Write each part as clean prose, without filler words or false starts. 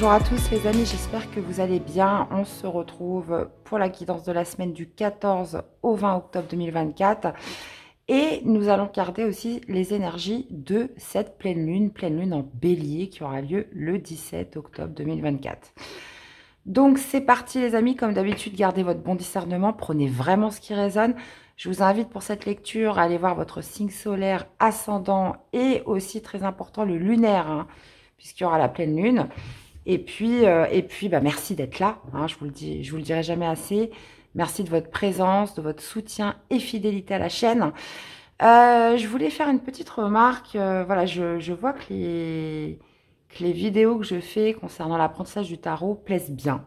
Bonjour à tous les amis, j'espère que vous allez bien. On se retrouve pour la guidance de la semaine du 14 au 20 octobre 2024. Et nous allons regarder aussi les énergies de cette pleine lune en bélier qui aura lieu le 17 octobre 2024. Donc c'est parti les amis, comme d'habitude, gardez votre bon discernement, prenez vraiment ce qui résonne. Je vous invite pour cette lecture à aller voir votre signe solaire, ascendant et aussi très important le lunaire, puisqu'il y aura la pleine lune. Et puis merci d'être là, je vous le dirai jamais assez. Merci de votre présence, de votre soutien et fidélité à la chaîne. Je voulais faire une petite remarque. Voilà, je vois que les vidéos que je fais concernant l'apprentissage du tarot plaisent bien.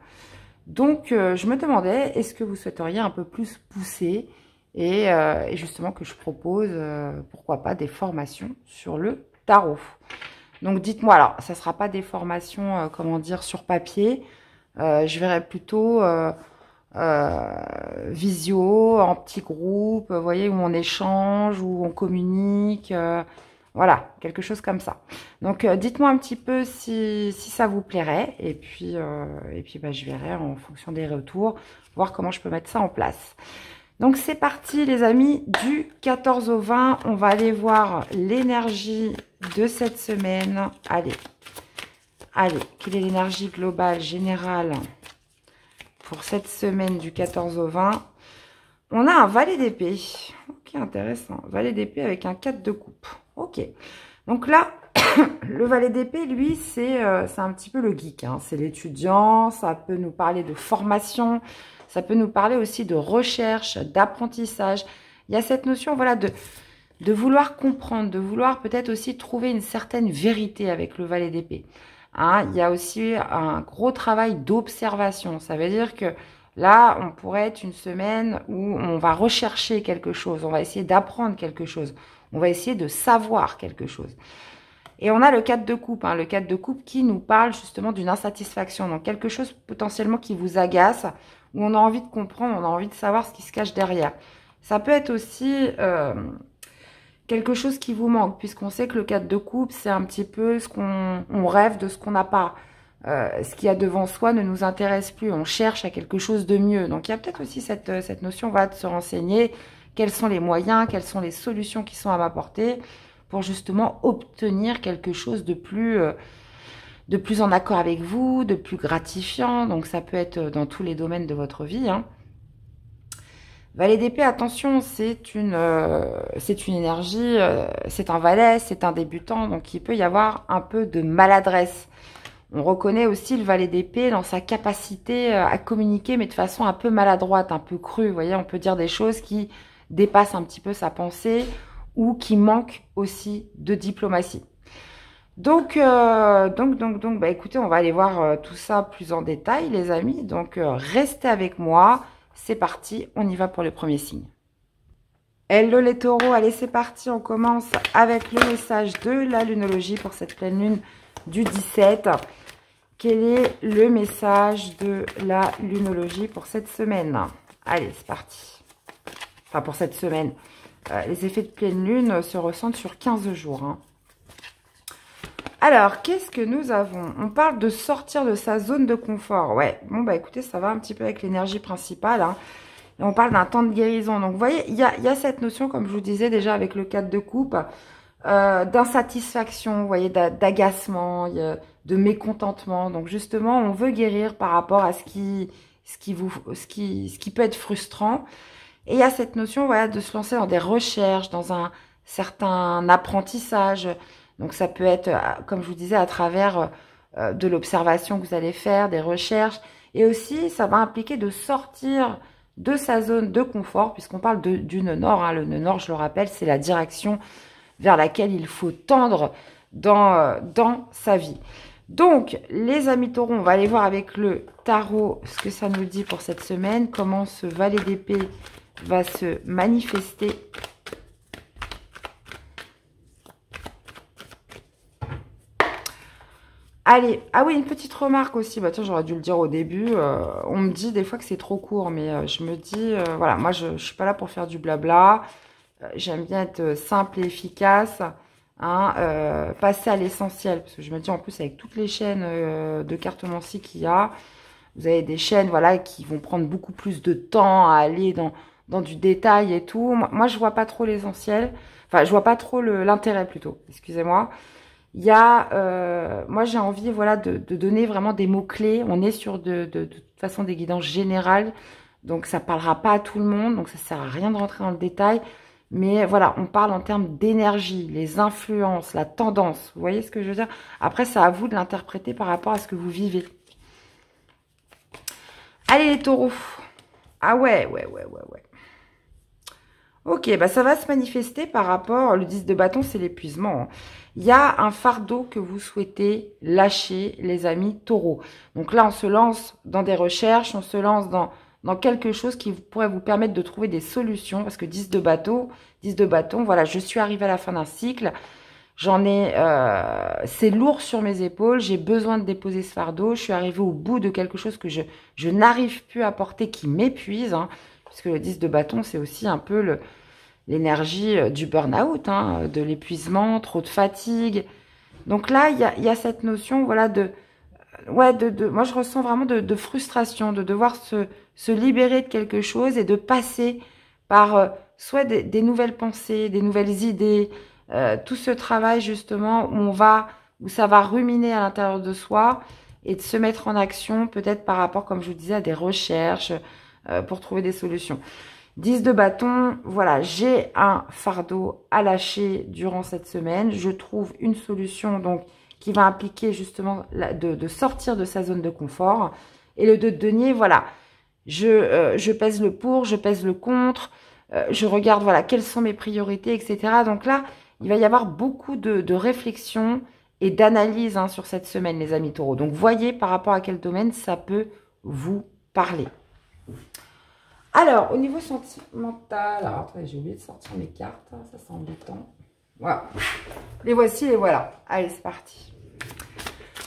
Donc, je me demandais, est-ce que vous souhaiteriez un peu plus pousser et justement que je propose, pourquoi pas, des formations sur le tarot. Donc, dites-moi, alors, ça ne sera pas des formations, comment dire, sur papier. Je verrai plutôt visio, en petits groupes, vous voyez, où on échange, où on communique, voilà, quelque chose comme ça. Donc, dites-moi un petit peu si ça vous plairait, et puis je verrai en fonction des retours, voir comment je peux mettre ça en place. Donc, c'est parti, les amis, du 14 au 20, on va aller voir l'énergie de cette semaine. Allez, quelle est l'énergie globale, générale pour cette semaine du 14 au 20? On a un valet d'épée. Ok, intéressant. Valet d'épée avec un 4 de coupe. Ok. Donc là, le valet d'épée, lui, c'est un petit peu le geek. C'est l'étudiant. Ça peut nous parler de formation. Ça peut nous parler aussi de recherche, d'apprentissage. Il y a cette notion, voilà, de vouloir comprendre, de vouloir peut-être aussi trouver une certaine vérité avec le valet d'épée. Il y a aussi un gros travail d'observation. Ça veut dire que là, on pourrait être une semaine où on va rechercher quelque chose, on va essayer d'apprendre quelque chose, on va essayer de savoir quelque chose. Et on a le 4 de coupe, le 4 de coupe qui nous parle justement d'une insatisfaction, donc quelque chose potentiellement qui vous agace, où on a envie de comprendre, on a envie de savoir ce qui se cache derrière. Ça peut être aussi quelque chose qui vous manque, puisqu'on sait que le 4 de coupe, c'est un petit peu ce qu'on rêve de ce qu'on n'a pas. Ce qu'il y a devant soi ne nous intéresse plus, on cherche à quelque chose de mieux. Donc il y a peut-être aussi cette notion, de se renseigner, quels sont les moyens, quelles sont les solutions qui sont à ma portée pour justement obtenir quelque chose de plus en accord avec vous, de plus gratifiant. Donc ça peut être dans tous les domaines de votre vie. Valet d'épée, attention, c'est une énergie, c'est un valet, c'est un débutant, donc il peut y avoir un peu de maladresse. On reconnaît aussi le valet d'épée dans sa capacité à communiquer, mais de façon un peu maladroite, un peu crue. Vous voyez, on peut dire des choses qui dépassent un petit peu sa pensée ou qui manquent aussi de diplomatie. Donc, écoutez, on va aller voir tout ça plus en détail, les amis. Donc, restez avec moi. C'est parti, on y va pour le premier signe. Hello les taureaux, allez c'est parti, on commence avec le message de la lunologie pour cette pleine lune du 17. Quel est le message de la lunologie pour cette semaine? Allez, c'est parti. Enfin, pour cette semaine. Les effets de pleine lune se ressentent sur 15 jours. Alors, qu'est-ce que nous avons? On parle de sortir de sa zone de confort. Ouais, bon, bah écoutez, ça va un petit peu avec l'énergie principale. Et on parle d'un temps de guérison. Donc, vous voyez, il y a cette notion, comme je vous disais déjà avec le 4 de coupe, d'insatisfaction, vous voyez, d'agacement, de mécontentement. Donc, justement, on veut guérir par rapport à ce qui peut être frustrant. Et il y a cette notion, voilà, de se lancer dans des recherches, dans un certain apprentissage. Donc, ça peut être, comme je vous disais, à travers de l'observation que vous allez faire, des recherches. Et aussi, ça va impliquer de sortir de sa zone de confort, puisqu'on parle du nœud nord. Le nœud nord, je le rappelle, c'est la direction vers laquelle il faut tendre dans sa vie. Donc, les amis taureaux, on va aller voir avec le tarot ce que ça nous dit pour cette semaine, comment ce valet d'épée va se manifester. Allez, ah oui, une petite remarque aussi, bah tiens, j'aurais dû le dire au début, on me dit des fois que c'est trop court, mais je me dis, voilà, moi je suis pas là pour faire du blabla, j'aime bien être simple et efficace, hein, passez à l'essentiel. Parce que je me dis, en plus, avec toutes les chaînes de cartomancie qu'il y a, vous avez des chaînes, voilà, qui vont prendre beaucoup plus de temps à aller dans du détail et tout. Moi, je vois pas trop l'essentiel. Enfin, je vois pas trop l'intérêt, plutôt. Excusez-moi. Il y a, moi, j'ai envie, voilà, de donner vraiment des mots-clés. On est sur de toute façon des guidances générales. Donc, ça parlera pas à tout le monde. Donc, ça sert à rien de rentrer dans le détail. Mais voilà, on parle en termes d'énergie, les influences, la tendance. Vous voyez ce que je veux dire? Après, c'est à vous de l'interpréter par rapport à ce que vous vivez. Allez, les taureaux. Ah ouais. Ok, bah ça va se manifester par rapport, le 10 de bâton, c'est l'épuisement, hein. Il y a un fardeau que vous souhaitez lâcher, les amis taureaux. Donc là, on se lance dans des recherches, on se lance dans quelque chose qui pourrait vous permettre de trouver des solutions. Parce que 10 de bâton, voilà, je suis arrivée à la fin d'un cycle. J'en ai, c'est lourd sur mes épaules, j'ai besoin de déposer ce fardeau. Je suis arrivée au bout de quelque chose que je n'arrive plus à porter, qui m'épuise, hein, puisque le 10 de bâton, c'est aussi un peu l'énergie du burn-out, hein, de l'épuisement, trop de fatigue. Donc là, il y a cette notion, voilà, moi je ressens vraiment de frustration, de devoir se libérer de quelque chose et de passer par soit des nouvelles pensées, des nouvelles idées, tout ce travail justement où ça va ruminer à l'intérieur de soi et de se mettre en action, peut-être par rapport, comme je vous disais, à des recherches pour trouver des solutions. 10 de bâton, voilà, j'ai un fardeau à lâcher durant cette semaine. Je trouve une solution donc qui va impliquer justement de sortir de sa zone de confort. Et le 2 de denier, voilà, je pèse le pour, je pèse le contre, je regarde, voilà, quelles sont mes priorités, etc. Donc là, il va y avoir beaucoup de réflexion et d'analyse, hein, sur cette semaine, les amis taureaux. Donc, voyez par rapport à quel domaine ça peut vous parler. Alors, au niveau sentimental, alors attendez, j'ai oublié de sortir mes cartes, ça c'est embêtant. Voilà, les voici et voilà. Allez, c'est parti.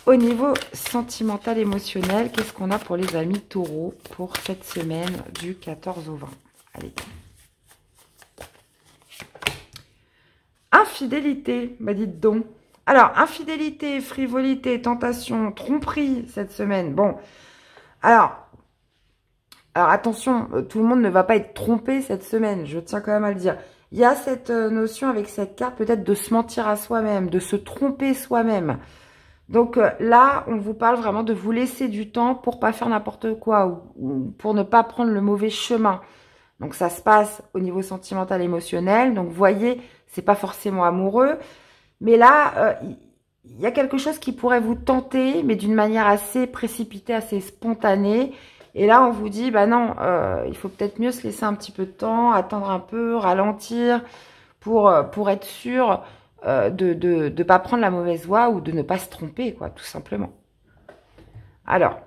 Au niveau sentimental, émotionnel, qu'est-ce qu'on a pour les amis taureaux pour cette semaine du 14 au 20? Allez. Infidélité, bah dites donc. Alors, infidélité, frivolité, tentation, tromperie cette semaine. Bon, alors attention, tout le monde ne va pas être trompé cette semaine, je tiens quand même à le dire. Il y a cette notion avec cette carte peut-être de se mentir à soi-même, de se tromper soi-même. Donc là, on vous parle vraiment de vous laisser du temps pour pas faire n'importe quoi ou pour ne pas prendre le mauvais chemin. Donc ça se passe au niveau sentimental, émotionnel. Donc vous voyez, c'est pas forcément amoureux. Mais là, il y a quelque chose qui pourrait vous tenter, mais d'une manière assez précipitée, assez spontanée. Et là, on vous dit, bah non, il faut peut-être mieux se laisser un petit peu de temps, attendre un peu, ralentir pour être sûr de ne pas prendre la mauvaise voie ou de ne pas se tromper, quoi, tout simplement. Alors,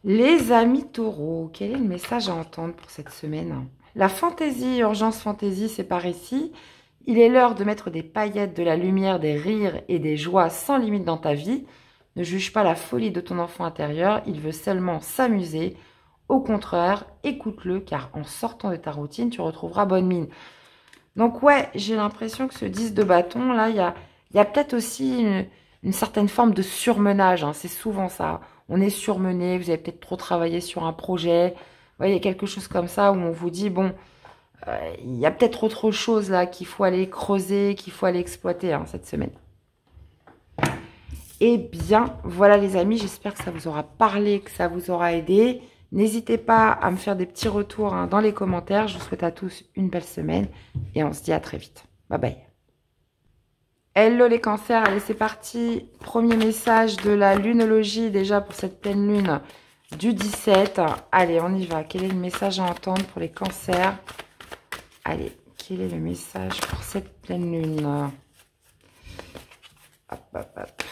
les amis taureaux, quel est le message à entendre pour cette semaine? La fantaisie, urgence fantaisie, c'est par ici. Il est l'heure de mettre des paillettes, de la lumière, des rires et des joies sans limite dans ta vie. Ne juge pas la folie de ton enfant intérieur, il veut seulement s'amuser. Au contraire, écoute-le, car en sortant de ta routine, tu retrouveras bonne mine. Donc ouais, j'ai l'impression que ce 10 de bâton, là, il y a peut-être aussi une certaine forme de surmenage, hein, c'est souvent ça. On est surmené, vous avez peut-être trop travaillé sur un projet. Vous voyez, il y a quelque chose comme ça où on vous dit, bon, il y a peut-être autre chose là qu'il faut aller creuser, qu'il faut aller exploiter, hein, cette semaine. Eh bien, voilà les amis, j'espère que ça vous aura parlé, que ça vous aura aidé. N'hésitez pas à me faire des petits retours, hein, dans les commentaires. Je vous souhaite à tous une belle semaine et on se dit à très vite. Bye bye. Hello les cancers, allez c'est parti. Premier message de la lunologie déjà pour cette pleine lune du 17. Allez, on y va. Quel est le message à entendre pour les cancers? Allez, quel est le message pour cette pleine lune? Hop, hop, hop.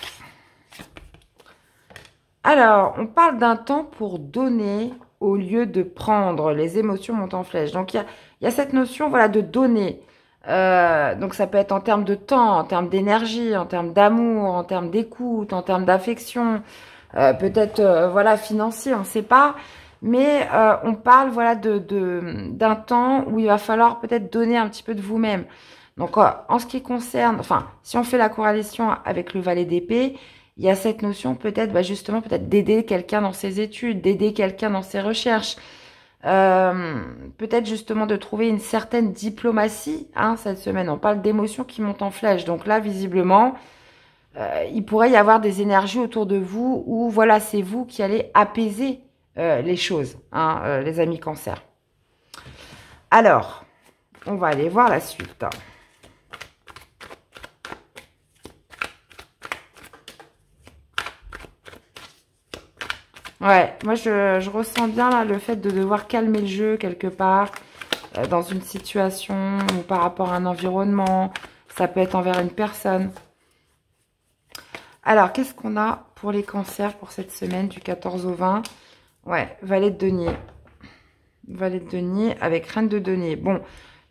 Alors, on parle d'un temps pour donner au lieu de prendre. Les émotions montent en flèche. Donc, il y a cette notion, voilà, de donner. Donc, ça peut être en termes de temps, en termes d'énergie, en termes d'amour, en termes d'écoute, en termes d'affection, peut-être, voilà, financier, on ne sait pas. Mais on parle voilà d'un temps où il va falloir peut-être donner un petit peu de vous-même. Donc en ce qui concerne, enfin, si on fait la corrélation avec le valet d'épée, il y a cette notion peut-être, justement, peut-être d'aider quelqu'un dans ses études, d'aider quelqu'un dans ses recherches, peut-être justement de trouver une certaine diplomatie cette semaine. On parle d'émotions qui montent en flèche. Donc là, visiblement, il pourrait y avoir des énergies autour de vous où, voilà, c'est vous qui allez apaiser les choses, les amis Cancer. Alors, on va aller voir la suite. Ouais, moi je ressens bien là le fait de devoir calmer le jeu quelque part, dans une situation ou par rapport à un environnement, ça peut être envers une personne. Alors, qu'est-ce qu'on a pour les cancers pour cette semaine du 14 au 20? Ouais, valet de denier. Valet de denier avec reine de denier. Bon,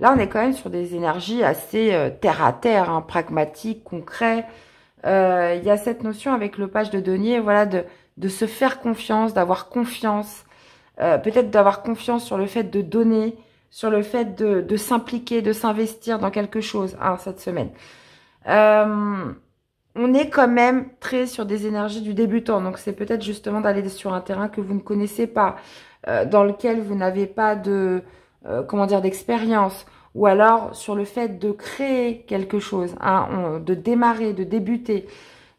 là on est quand même sur des énergies assez terre à terre, pragmatiques, concrets. Il y a cette notion avec le page de denier, voilà, de se faire confiance, d'avoir confiance, peut-être d'avoir confiance sur le fait de donner, sur le fait de s'impliquer, de s'investir dans quelque chose cette semaine. On est quand même très sur des énergies du débutant, donc c'est peut-être justement d'aller sur un terrain que vous ne connaissez pas, dans lequel vous n'avez pas de, comment dire, d'expérience, ou alors sur le fait de créer quelque chose, de démarrer, de débuter.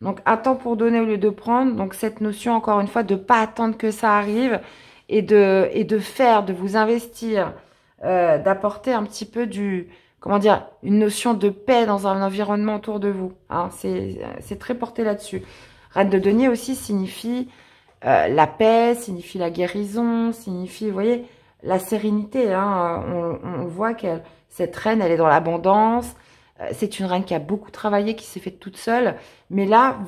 Donc, un temps pour donner au lieu de prendre. Donc, cette notion, encore une fois, de ne pas attendre que ça arrive et de faire, de vous investir, d'apporter un petit peu comment dire, une notion de paix dans un environnement autour de vous. C'est très porté là-dessus. Reine de denier aussi signifie la paix, signifie la guérison, signifie, vous voyez, la sérénité. On voit que cette reine, elle est dans l'abondance. C'est une reine qui a beaucoup travaillé, qui s'est faite toute seule. Mais là,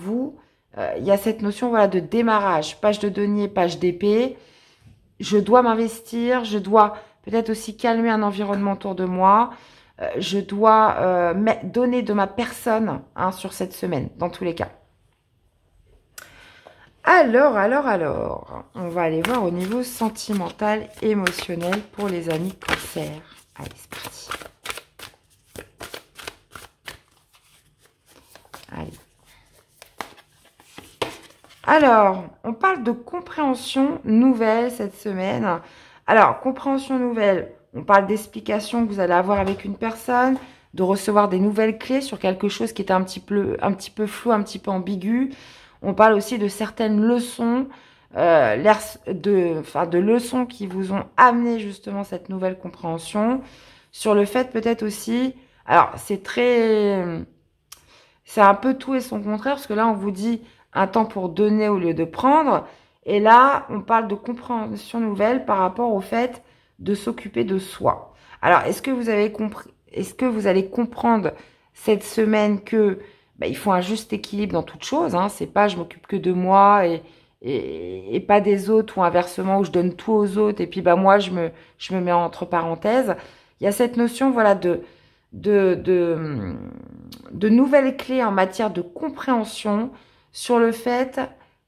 il y a cette notion voilà, de démarrage. Page de denier, page d'épée. Je dois m'investir. Je dois peut-être aussi calmer un environnement autour de moi. Je dois donner de ma personne sur cette semaine, dans tous les cas. Alors, on va aller voir au niveau sentimental, émotionnel pour les amis Cancer. Allez, c'est parti. Allez. Alors, on parle de compréhension nouvelle cette semaine. Alors, compréhension nouvelle, on parle d'explications que vous allez avoir avec une personne, de recevoir des nouvelles clés sur quelque chose qui était un petit peu flou, un petit peu ambigu. On parle aussi de certaines leçons, de leçons qui vous ont amené justement cette nouvelle compréhension. Sur le fait peut-être aussi, alors c'est un peu tout et son contraire, parce que là, on vous dit un temps pour donner au lieu de prendre. Et là, on parle de compréhension nouvelle par rapport au fait de s'occuper de soi. Alors, est-ce que vous avez compris, est-ce que vous allez comprendre cette semaine que il faut un juste équilibre dans toute chose. C'est pas je m'occupe que de moi et pas des autres, ou inversement où je donne tout aux autres et puis moi je me mets entre parenthèses. Il y a cette notion voilà de nouvelles clés en matière de compréhension sur le fait,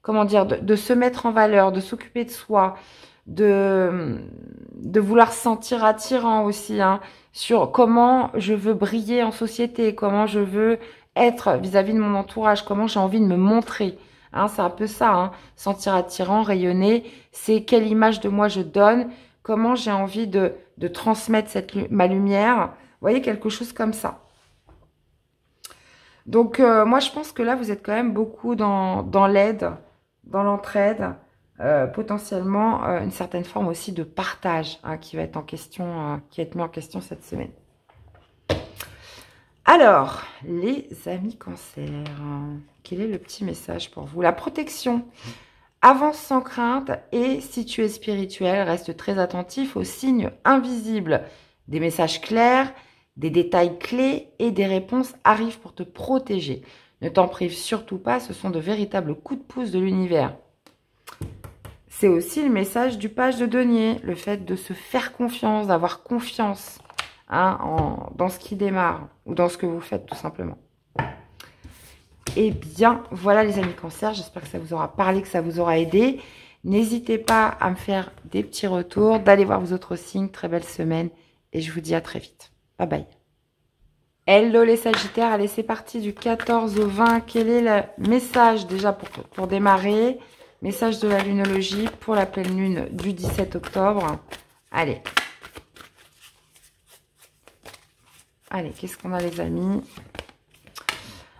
comment dire, de se mettre en valeur, de s'occuper de soi, de vouloir se sentir attirant aussi, sur comment je veux briller en société, comment je veux être vis-à-vis de mon entourage, comment j'ai envie de me montrer. C'est un peu ça, sentir attirant, rayonner, c'est quelle image de moi je donne, comment j'ai envie de transmettre ma lumière. Vous voyez, quelque chose comme ça. Donc, moi, je pense que là, vous êtes quand même beaucoup dans l'aide, dans l'entraide, potentiellement une certaine forme aussi de partage qui va être en question, qui va être mis en question cette semaine. Alors, les amis Cancer, quel est le petit message pour vous? La protection. Avance sans crainte et si tu es spirituel, reste très attentif aux signes invisibles. Des messages clairs, des détails clés et des réponses arrivent pour te protéger. Ne t'en prive surtout pas, ce sont de véritables coups de pouce de l'univers. C'est aussi le message du page de denier, le fait de se faire confiance, d'avoir confiance dans ce qui démarre ou dans ce que vous faites tout simplement. Eh bien, voilà les amis Cancer, j'espère que ça vous aura parlé, que ça vous aura aidé. N'hésitez pas à me faire des petits retours, d'aller voir vos autres signes. Très belle semaine et je vous dis à très vite. Bye bye. Hello les Sagittaires, allez c'est parti du 14 au 20. Quel est le message déjà pour démarrer? Message de la lunologie pour la pleine lune du 17 octobre. Allez. Allez, qu'est-ce qu'on a les amis?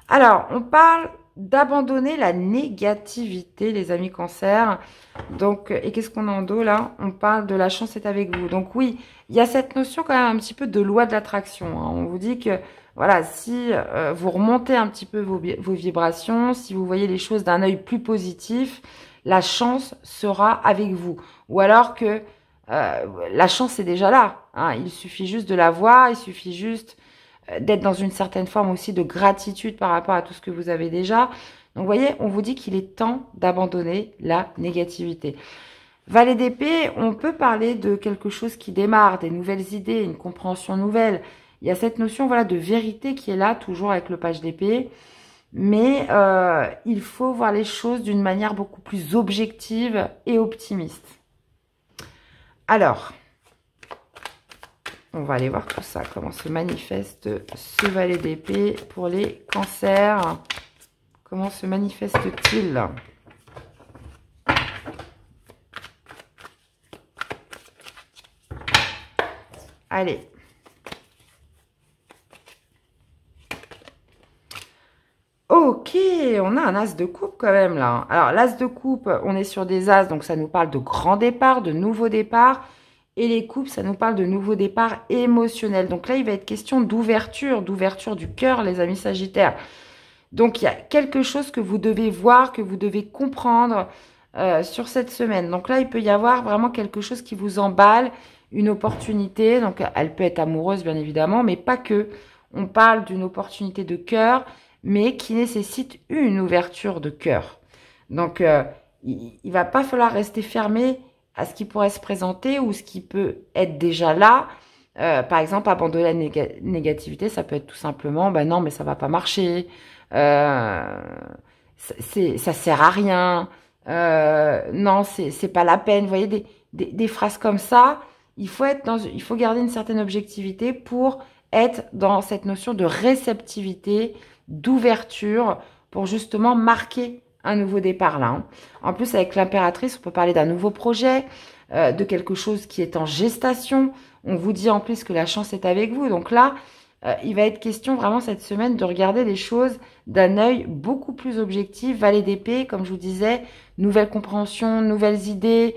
Alors, on parle d'abandonner la négativité, les amis Cancer. Donc, et qu'est-ce qu'on a en dos là? On parle de la chance est avec vous. Donc oui, il y a cette notion quand même un petit peu de loi de l'attraction. Hein. On vous dit que, voilà, si vous remontez un petit peu vos vibrations, si vous voyez les choses d'un œil plus positif, la chance sera avec vous. Ou alors que la chance est déjà là. Hein. Il suffit juste de la voir, il suffit juste d'être dans une certaine forme aussi de gratitude par rapport à tout ce que vous avez déjà. Donc, vous voyez, on vous dit qu'il est temps d'abandonner la négativité. Valet d'épée, on peut parler de quelque chose qui démarre, des nouvelles idées, une compréhension nouvelle. Il y a cette notion voilà, de vérité qui est là, toujours avec le page d'épée. Mais il faut voir les choses d'une manière beaucoup plus objective et optimiste. Alors, on va aller voir tout ça, comment se manifeste ce valet d'épée pour les cancers. Comment se manifeste-t-il? Allez. Ok, on a un as de coupe quand même là. Alors l'as de coupe, on est sur des as, donc ça nous parle de grand départ, de nouveau départ. Et les coupes, ça nous parle de nouveau départ émotionnel. Donc là, il va être question d'ouverture du cœur, les amis Sagittaires. Donc, il y a quelque chose que vous devez voir, que vous devez comprendre sur cette semaine. Donc là, il peut y avoir vraiment quelque chose qui vous emballe, une opportunité. Donc, elle peut être amoureuse, bien évidemment, mais pas que. On parle d'une opportunité de cœur, mais qui nécessite une ouverture de cœur. Donc, il ne va pas falloir rester fermé à ce qui pourrait se présenter ou ce qui peut être déjà là. Par exemple, abandonner la négativité, ça peut être tout simplement, ben non, mais ça va pas marcher, ça sert à rien, non, c'est pas la peine. Vous voyez, des phrases comme ça, il faut garder une certaine objectivité pour être dans cette notion de réceptivité, d'ouverture, pour justement marquer un nouveau départ là. Hein. En plus, avec l'impératrice, on peut parler d'un nouveau projet, de quelque chose qui est en gestation. On vous dit en plus que la chance est avec vous. Donc là, il va être question vraiment cette semaine de regarder les choses d'un œil beaucoup plus objectif. Valet d'épée, comme je vous disais, nouvelle compréhension, nouvelles idées,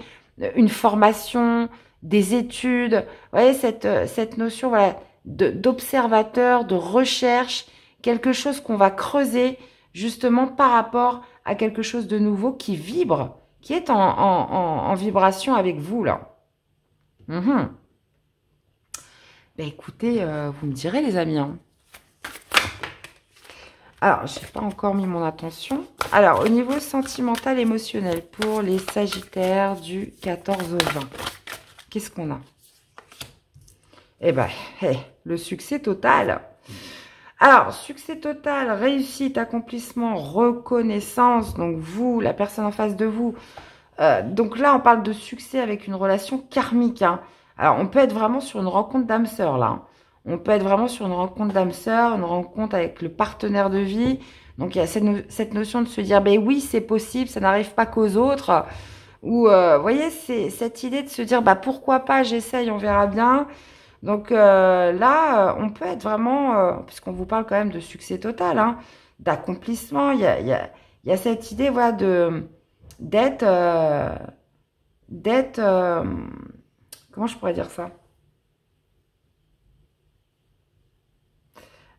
une formation, des études. Vous voyez, cette notion voilà, d'observateur, de recherche, quelque chose qu'on va creuser justement par rapport à quelque chose de nouveau qui vibre, qui est en vibration avec vous, là. Ben écoutez, vous me direz, les amis. Hein. Alors, je n'ai pas encore mis mon attention. Alors, au niveau sentimental, émotionnel, pour les Sagittaires du 14 au 20, qu'est-ce qu'on a? Eh ben, le succès total. Alors, succès total, réussite, accomplissement, reconnaissance. Donc, vous, la personne en face de vous. Donc là, on parle de succès avec une relation karmique. Hein. Alors, on peut être vraiment sur une rencontre d'âme sœur, là. Hein. On peut être vraiment sur une rencontre d'âme sœur, une rencontre avec le partenaire de vie. Donc, il y a cette notion de se dire, ben oui, c'est possible, ça n'arrive pas qu'aux autres. Ou, vous voyez, c'est cette idée de se dire, bah pourquoi pas, j'essaye, on verra bien. Donc là, on peut être vraiment, puisqu'on vous parle quand même de succès total, hein, d'accomplissement, il y a cette idée voilà, d'être, comment je pourrais dire ça?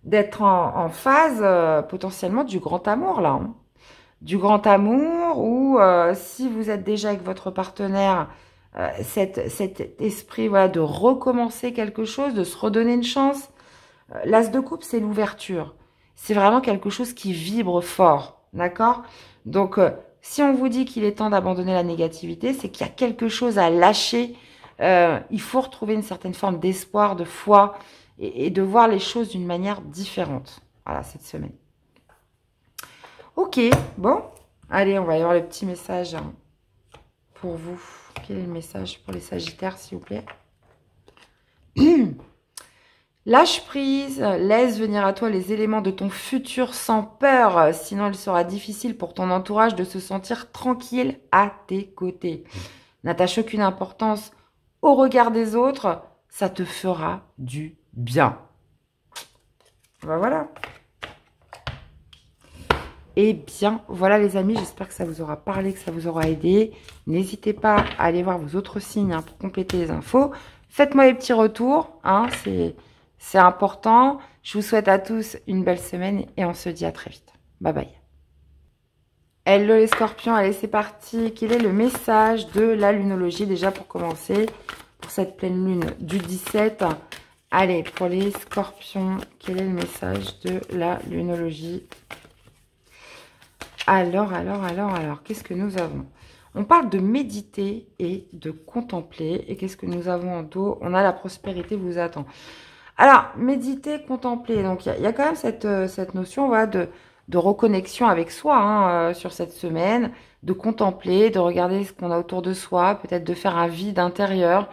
D'être en phase potentiellement du grand amour, là. Hein. Du grand amour, ou si vous êtes déjà avec votre partenaire, cet esprit voilà, de recommencer quelque chose, de se redonner une chance. L'as de coupe, c'est l'ouverture. C'est vraiment quelque chose qui vibre fort, d'accord? Donc, si on vous dit qu'il est temps d'abandonner la négativité, c'est qu'il y a quelque chose à lâcher. Il faut retrouver une certaine forme d'espoir, de foi, et de voir les choses d'une manière différente. Voilà, cette semaine. Ok, bon. Allez, on va y avoir le petit message... Hein. pour vous? Quel est le message pour les Sagittaires, s'il vous plaît? Lâche prise, laisse venir à toi les éléments de ton futur sans peur, sinon il sera difficile pour ton entourage de se sentir tranquille à tes côtés. N'attache aucune importance au regard des autres, ça te fera du bien. Ben voilà. Eh bien, voilà les amis, j'espère que ça vous aura parlé, que ça vous aura aidé. N'hésitez pas à aller voir vos autres signes pour compléter les infos. Faites-moi les petits retours, c'est important. Je vous souhaite à tous une belle semaine et on se dit à très vite. Bye bye. Hello les scorpions, allez c'est parti. Quel est le message de la lunologie déjà pour commencer, pour cette pleine lune du 17? Allez, pour les scorpions, quel est le message de la lunologie? Alors, qu'est-ce que nous avons? On parle de méditer et de contempler. Et qu'est-ce que nous avons en dos? On a la prospérité vous attend. Alors, méditer, contempler. Donc, il y a quand même cette notion voilà, de reconnexion avec soi sur cette semaine, de contempler, de regarder ce qu'on a autour de soi, peut-être de faire un vide intérieur.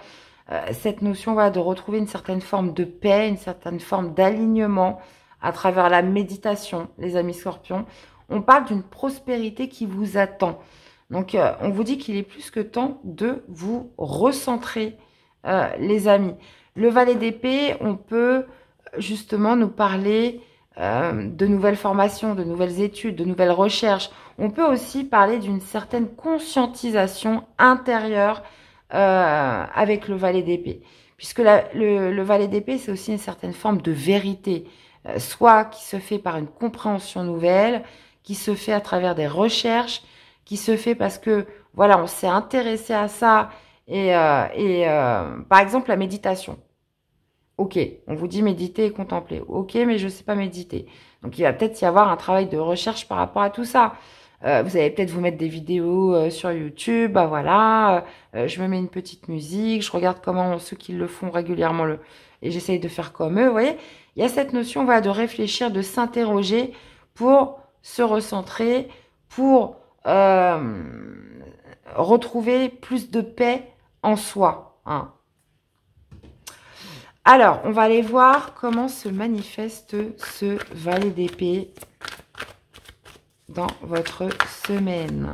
Cette notion voilà, de retrouver une certaine forme de paix, une certaine forme d'alignement à travers la méditation, les amis scorpions. On parle d'une prospérité qui vous attend. Donc, on vous dit qu'il est plus que temps de vous recentrer, les amis. Le valet d'épée, on peut justement nous parler de nouvelles formations, de nouvelles études, de nouvelles recherches. On peut aussi parler d'une certaine conscientisation intérieure avec le valet d'épée. Puisque le valet d'épée, c'est aussi une certaine forme de vérité, soit qui se fait par une compréhension nouvelle, qui se fait à travers des recherches, qui se fait parce que, voilà, on s'est intéressé à ça. Et par exemple, la méditation. Ok, on vous dit méditer et contempler. Ok, mais je ne sais pas méditer. Donc, il va peut-être y avoir un travail de recherche par rapport à tout ça. Vous allez peut-être vous mettre des vidéos sur YouTube. Bah voilà, je me mets une petite musique. Je regarde comment ceux qui le font régulièrement et j'essaye de faire comme eux. Vous voyez, il y a cette notion voilà, de réfléchir, de s'interroger pour se recentrer, pour retrouver plus de paix en soi. Alors, on va aller voir comment se manifeste ce valet d'épée dans votre semaine.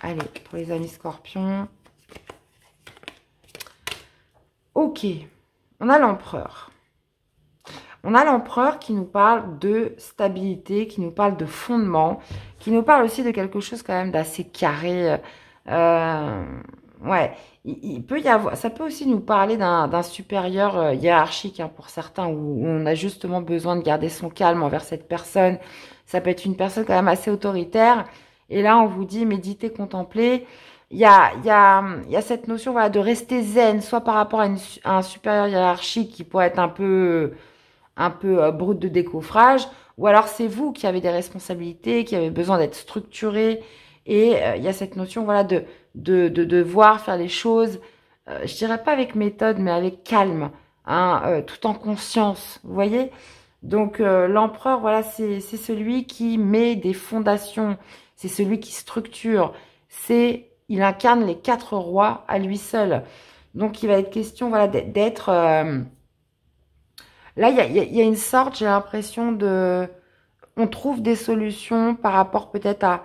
Allez, pour les amis scorpions. Ok, on a l'empereur. On a l'empereur qui nous parle de stabilité, qui nous parle de fondement, qui nous parle aussi de quelque chose quand même d'assez carré. Ouais, il peut y avoir, ça peut aussi nous parler d'un supérieur hiérarchique pour certains, où on a justement besoin de garder son calme envers cette personne. Ça peut être une personne quand même assez autoritaire. Et là, on vous dit méditer, contempler. Il y a cette notion voilà, de rester zen, soit par rapport à un supérieur hiérarchique qui pourrait être un peu brut de décoffrage, ou alors c'est vous qui avez des responsabilités, qui avez besoin d'être structuré. Et il y a cette notion voilà, de devoir faire les choses, je dirais pas avec méthode, mais avec calme, tout en conscience, vous voyez. Donc l'empereur, voilà, c'est celui qui met des fondations, c'est celui qui structure, il incarne les 4 rois à lui seul. Donc il va être question voilà, d'être... Là, il y a une sorte, j'ai l'impression on trouve des solutions par rapport peut-être à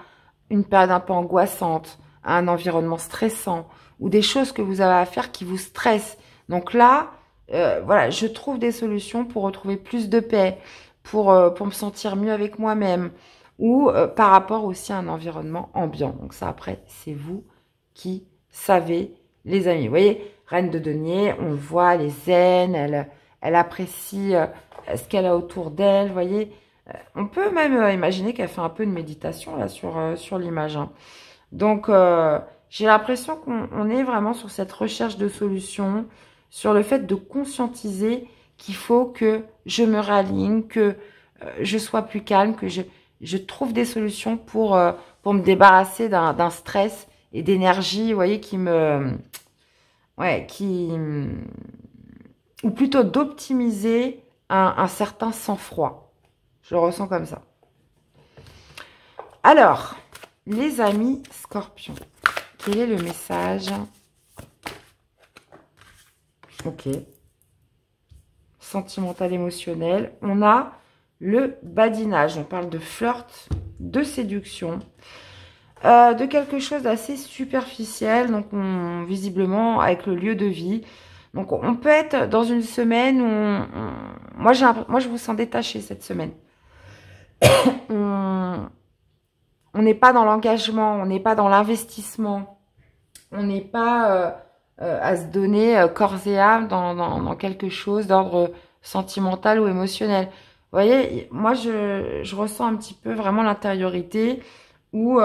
une période un peu angoissante, à un environnement stressant, ou des choses que vous avez à faire qui vous stressent. Donc là, voilà, je trouve des solutions pour retrouver plus de paix, pour me sentir mieux avec moi-même, ou par rapport aussi à un environnement ambiant. Donc ça, après, c'est vous qui savez, les amis. Vous voyez, Reine de Denier, on le voit, elle est zen, elle apprécie ce qu'elle a autour d'elle, vous voyez. On peut même imaginer qu'elle fait un peu de méditation là sur l'image. Donc, j'ai l'impression qu'on est vraiment sur cette recherche de solutions, sur le fait de conscientiser qu'il faut que je me réaligne, que je sois plus calme, que je trouve des solutions pour me débarrasser d'un stress et d'énergie, vous voyez, ou plutôt d'optimiser un certain sang-froid. Je le ressens comme ça. Alors, les amis Scorpions, quel est le message? Ok. Sentimental, émotionnel. On a le badinage. On parle de flirt, de séduction, de quelque chose d'assez superficiel. Donc, visiblement, avec le lieu de vie. Donc, on peut être dans une semaine où moi, je vous sens détaché cette semaine. On n'est pas dans l'engagement, on n'est pas dans l'investissement. On n'est pas à se donner corps et âme dans quelque chose d'ordre sentimental ou émotionnel. Vous voyez, moi, je ressens un petit peu vraiment l'intériorité où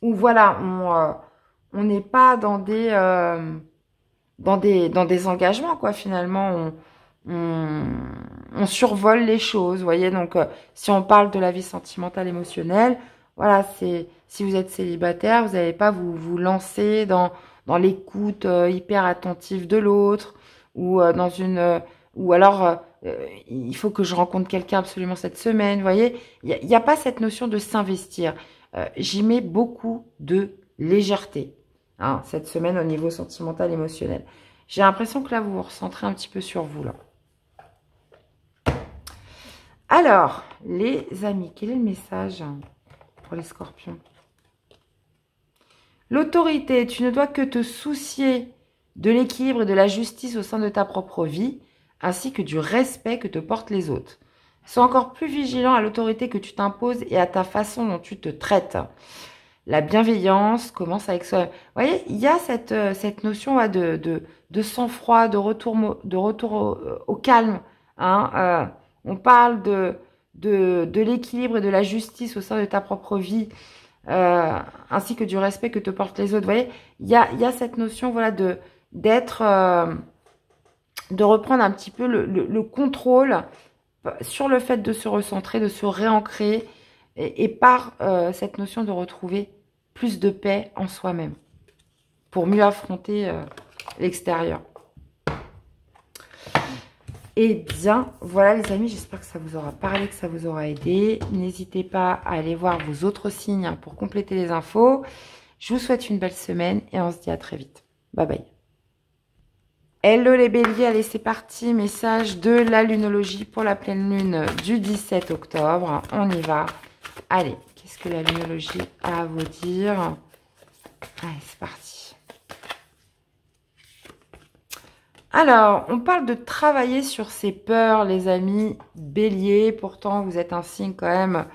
voilà, on n'est pas dans des engagements, quoi, finalement. On survole les choses, vous voyez. Donc, si on parle de la vie sentimentale, émotionnelle, voilà, c'est si vous êtes célibataire, vous n'allez pas vous lancer dans l'écoute hyper attentive de l'autre ou dans une ou alors il faut que je rencontre quelqu'un absolument cette semaine, vous voyez. Il n'y a pas cette notion de s'investir. J'y mets beaucoup de légèreté hein, cette semaine au niveau sentimental, émotionnel. J'ai l'impression que là, vous vous recentrez un petit peu sur vous, là. Alors, les amis, quel est le message pour les scorpions? L'autorité, tu ne dois que te soucier de l'équilibre et de la justice au sein de ta propre vie, ainsi que du respect que te portent les autres. Sois encore plus vigilant à l'autorité que tu t'imposes et à ta façon dont tu te traites. La bienveillance commence avec soi. Vous voyez, il y a cette notion de sang-froid, de retour au calme. Hein, on parle de l'équilibre et de la justice au sein de ta propre vie, ainsi que du respect que te portent les autres. Vous voyez, il y a cette notion voilà, de reprendre un petit peu le contrôle sur le fait de se recentrer, de se réancrer, et par cette notion de retrouver plus de paix en soi-même pour mieux affronter l'extérieur. Et bien, voilà les amis, j'espère que ça vous aura parlé, que ça vous aura aidé. N'hésitez pas à aller voir vos autres signes pour compléter les infos. Je vous souhaite une belle semaine et on se dit à très vite. Bye bye. Hello les béliers, allez c'est parti, message de la lunologie pour la pleine lune du 17 octobre. On y va. Allez, qu'est-ce que la lunologie a à vous dire? Allez, c'est parti. Alors, on parle de travailler sur ses peurs, les amis béliers. Pourtant, vous êtes un signe quand même,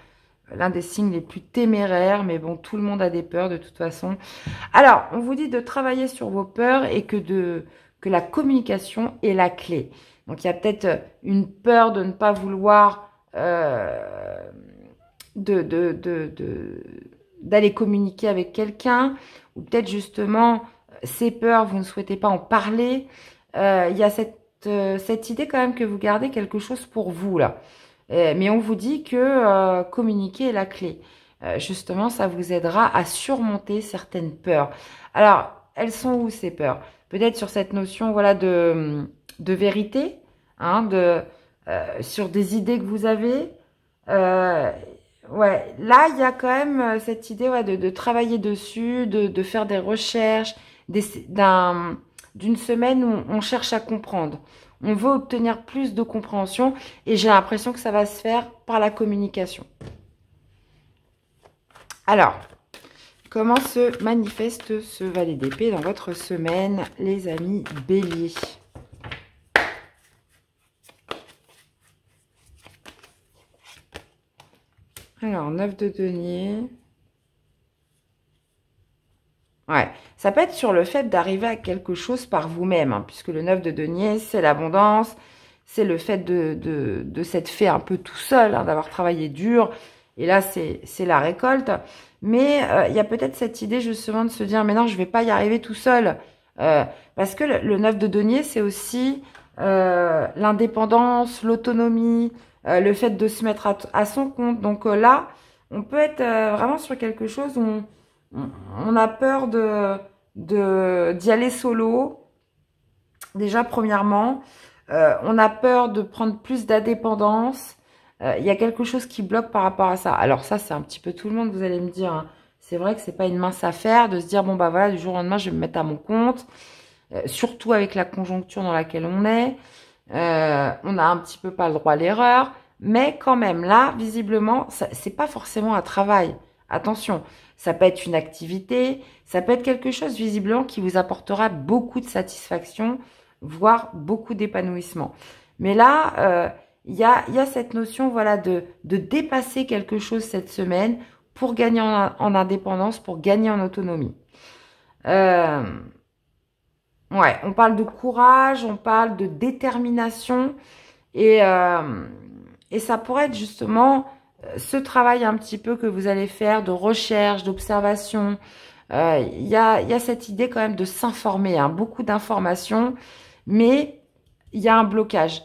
l'un des signes les plus téméraires. Mais bon, tout le monde a des peurs de toute façon. Alors, on vous dit de travailler sur vos peurs et que la communication est la clé. Donc, il y a peut-être une peur de ne pas vouloir d'aller communiquer avec quelqu'un. Ou peut-être justement, ces peurs, vous ne souhaitez pas en parler. Il y a cette idée quand même que vous gardez quelque chose pour vous, là. Mais on vous dit que communiquer est la clé. Justement, ça vous aidera à surmonter certaines peurs. Alors, elles sont où ces peurs? Peut-être sur cette notion voilà, de vérité, hein, sur des idées que vous avez. Ouais, là, il y a quand même cette idée ouais, de travailler dessus, de faire des recherches, d'une semaine où on cherche à comprendre. On veut obtenir plus de compréhension et j'ai l'impression que ça va se faire par la communication. Alors, comment se manifeste ce valet d'épée dans votre semaine, les amis béliers? Alors, 9 de denier. Ouais, ça peut être sur le fait d'arriver à quelque chose par vous-même, hein, puisque le 9 de denier, c'est l'abondance, c'est le fait de s'être fait un peu tout seul, hein, d'avoir travaillé dur, et là, c'est la récolte. Mais il y a peut-être cette idée justement de se dire, mais non, je ne vais pas y arriver tout seul, parce que le 9 de denier, c'est aussi l'indépendance, l'autonomie, le fait de se mettre à son compte. Donc là, on peut être vraiment sur quelque chose où on a peur d'y aller solo. Déjà, premièrement, on a peur de prendre plus d'indépendance. Il y a quelque chose qui bloque par rapport à ça. Alors ça, c'est un petit peu tout le monde, vous allez me dire. Hein. C'est vrai que c'est pas une mince affaire de se dire, bon, bah voilà, du jour au lendemain, je vais me mettre à mon compte. Surtout avec la conjoncture dans laquelle on est. On n'a un petit peu pas le droit à l'erreur. Mais quand même, là, visiblement, c'est pas forcément un travail. Attention, ça peut être une activité, ça peut être quelque chose, visiblement, qui vous apportera beaucoup de satisfaction, voire beaucoup d'épanouissement. Mais là, il y a cette notion, voilà, de dépasser quelque chose cette semaine pour gagner en indépendance, pour gagner en autonomie. Ouais, on parle de courage, on parle de détermination et ça pourrait être justement ce travail un petit peu que vous allez faire de recherche, d'observation. Il y a cette idée quand même de s'informer, hein, beaucoup d'informations, mais il y a un blocage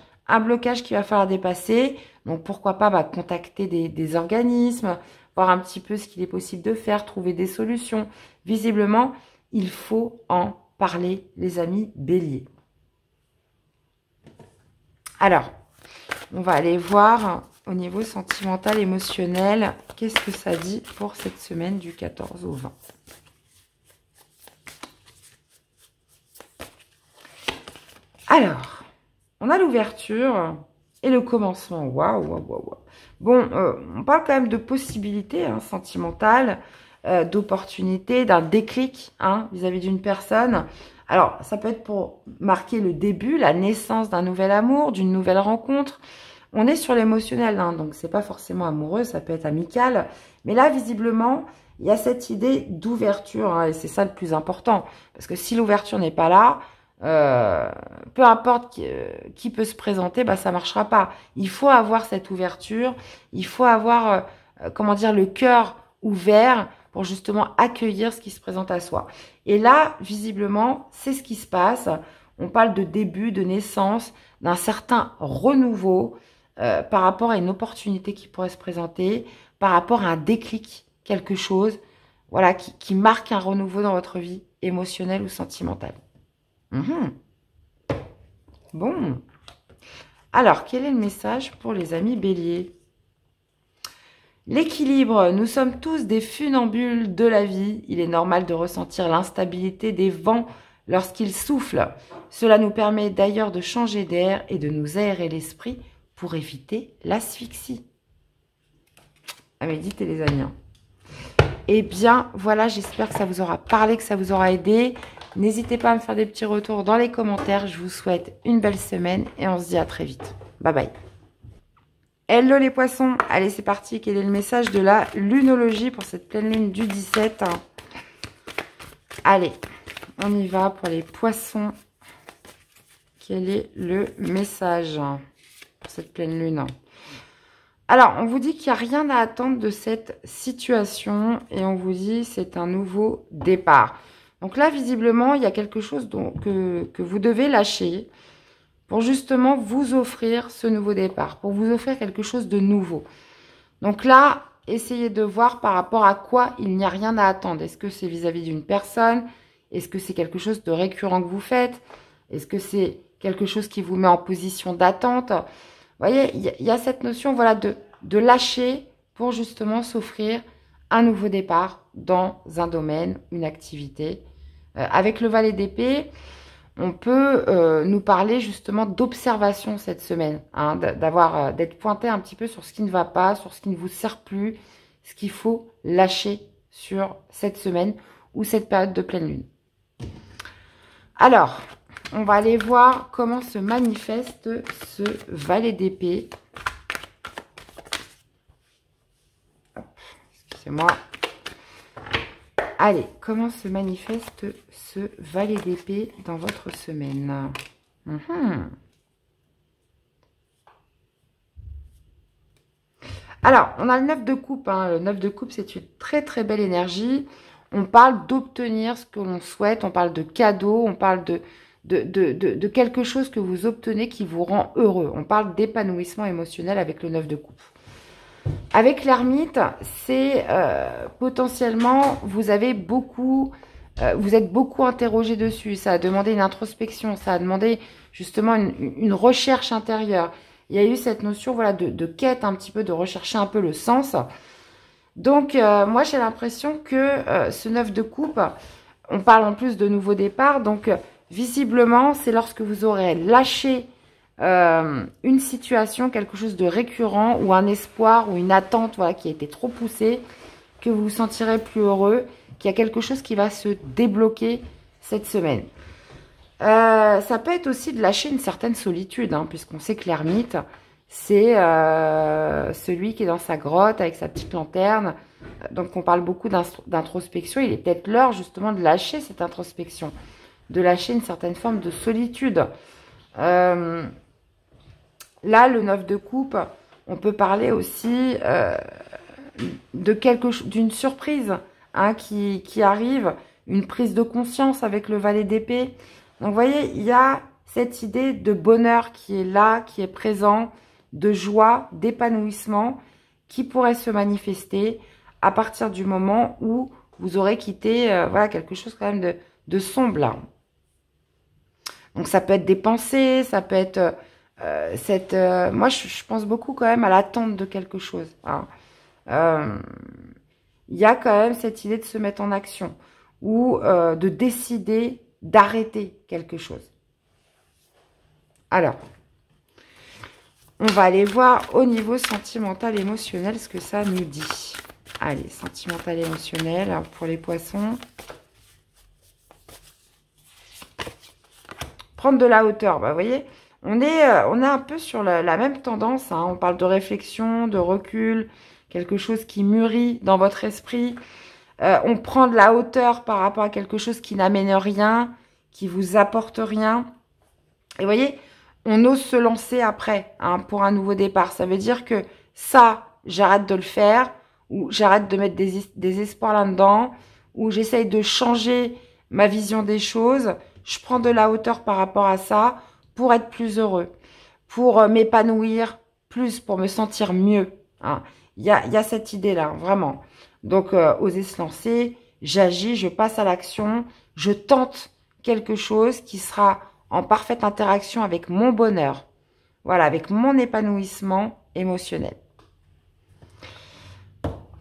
qu'il va falloir dépasser. Donc pourquoi pas contacter des organismes, voir un petit peu ce qu'il est possible de faire, trouver des solutions. Visiblement, il faut en parler, les amis béliers. Alors, on va aller voir au niveau sentimental, émotionnel, qu'est-ce que ça dit pour cette semaine du 14 au 20. Alors, on a l'ouverture et le commencement. Waouh, waouh, waouh. Bon, on parle quand même de possibilités hein, sentimentales, d'opportunités, d'un déclic hein, vis-à-vis d'une personne. Alors, ça peut être pour marquer le début, la naissance d'un nouvel amour, d'une nouvelle rencontre. On est sur l'émotionnel, hein, donc c'est pas forcément amoureux, ça peut être amical. Mais là, visiblement, il y a cette idée d'ouverture, hein, et c'est ça le plus important. Parce que si l'ouverture n'est pas là, peu importe qui peut se présenter, bah ça marchera pas. Il faut avoir cette ouverture, il faut avoir, comment dire, le cœur ouvert pour justement accueillir ce qui se présente à soi. Et là, visiblement, c'est ce qui se passe. On parle de début, de naissance, d'un certain renouveau par rapport à une opportunité qui pourrait se présenter, par rapport à un déclic, quelque chose, voilà, qui marque un renouveau dans votre vie émotionnelle ou sentimentale. Bon. Alors, quel est le message pour les amis béliers? L'équilibre. Nous sommes tous des funambules de la vie. Il est normal de ressentir l'instabilité des vents lorsqu'ils soufflent. Cela nous permet d'ailleurs de changer d'air et de nous aérer l'esprit pour éviter l'asphyxie. À méditer les amis. Eh bien, voilà, j'espère que ça vous aura parlé, que ça vous aura aidé. N'hésitez pas à me faire des petits retours dans les commentaires. Je vous souhaite une belle semaine et on se dit à très vite. Bye bye. Hello les poissons. Allez, c'est parti. Quel est le message de la lunologie pour cette pleine lune du 17? Allez, on y va pour les poissons. Quel est le message pour cette pleine lune? Alors, on vous dit qu'il n'y a rien à attendre de cette situation et on vous dit c'est un nouveau départ. Donc là, visiblement, il y a quelque chose que vous devez lâcher pour justement vous offrir ce nouveau départ, pour vous offrir quelque chose de nouveau. Donc là, essayez de voir par rapport à quoi il n'y a rien à attendre. Est-ce que c'est vis-à-vis d'une personne? Est-ce que c'est quelque chose de récurrent que vous faites? Est-ce que c'est quelque chose qui vous met en position d'attente? Vous voyez, il y a cette notion voilà, de lâcher pour justement s'offrir un nouveau départ dans un domaine, une activité. Avec le valet d'épée, on peut nous parler justement d'observation cette semaine, hein, d'être pointé un petit peu sur ce qui ne va pas, sur ce qui ne vous sert plus, ce qu'il faut lâcher sur cette semaine ou cette période de pleine lune. Alors, on va aller voir comment se manifeste ce valet d'épée. Excusez-moi. Allez, comment se manifeste ce valet d'épée dans votre semaine? Alors, on a le 9 de coupe. Hein. Le 9 de coupe, c'est une très très belle énergie. On parle d'obtenir ce que l'on souhaite. On parle de cadeaux. On parle de quelque chose que vous obtenez qui vous rend heureux. On parle d'épanouissement émotionnel avec le 9 de coupe. Avec l'ermite, c'est potentiellement, vous êtes beaucoup interrogé dessus. Ça a demandé une introspection, ça a demandé justement une recherche intérieure. il y a eu cette notion, voilà, de quête un petit peu, de rechercher un peu le sens. Donc, moi, j'ai l'impression que ce 9 de coupe, on parle en plus de nouveau départ. Donc, visiblement, c'est lorsque vous aurez lâché une situation, quelque chose de récurrent ou un espoir ou une attente, voilà, qui a été trop poussée, que vous vous sentirez plus heureux, qu'il y a quelque chose qui va se débloquer cette semaine. Ça peut être aussi de lâcher une certaine solitude, hein, puisqu'on sait que l'ermite, c'est celui qui est dans sa grotte avec sa petite lanterne. Donc, on parle beaucoup d'introspection. Il est peut-être l'heure justement de lâcher cette introspection, de lâcher une certaine forme de solitude. Là, le 9 de coupe, on peut parler aussi d'une surprise, hein, qui arrive, une prise de conscience avec le valet d'épée. Donc, vous voyez, il y a cette idée de bonheur qui est là, qui est présent, de joie, d'épanouissement, qui pourrait se manifester à partir du moment où vous aurez quitté voilà, quelque chose quand même de sombre là. Donc, ça peut être des pensées, ça peut être moi, je pense beaucoup quand même à l'attente de quelque chose. Hein. Il y a quand même cette idée de se mettre en action ou de décider d'arrêter quelque chose. Alors, on va aller voir au niveau sentimental, émotionnel, ce que ça nous dit. Allez, sentimental, émotionnel pour les poissons. Prendre de la hauteur, bah, vous voyez, on est un peu sur la même tendance. Hein. On parle de réflexion, de recul, quelque chose qui mûrit dans votre esprit. On prend de la hauteur par rapport à quelque chose qui n'amène rien, qui vous apporte rien. Et vous voyez, on ose se lancer après, hein, pour un nouveau départ. Ça veut dire que ça, j'arrête de le faire, ou j'arrête de mettre des espoirs là-dedans, ou j'essaye de changer ma vision des choses. Je prends de la hauteur par rapport à ça pour être plus heureux, pour m'épanouir plus, pour me sentir mieux. Hein. Il y a cette idée-là, vraiment. Donc, oser se lancer, j'agis, je passe à l'action, je tente quelque chose qui sera en parfaite interaction avec mon bonheur. Voilà, avec mon épanouissement émotionnel.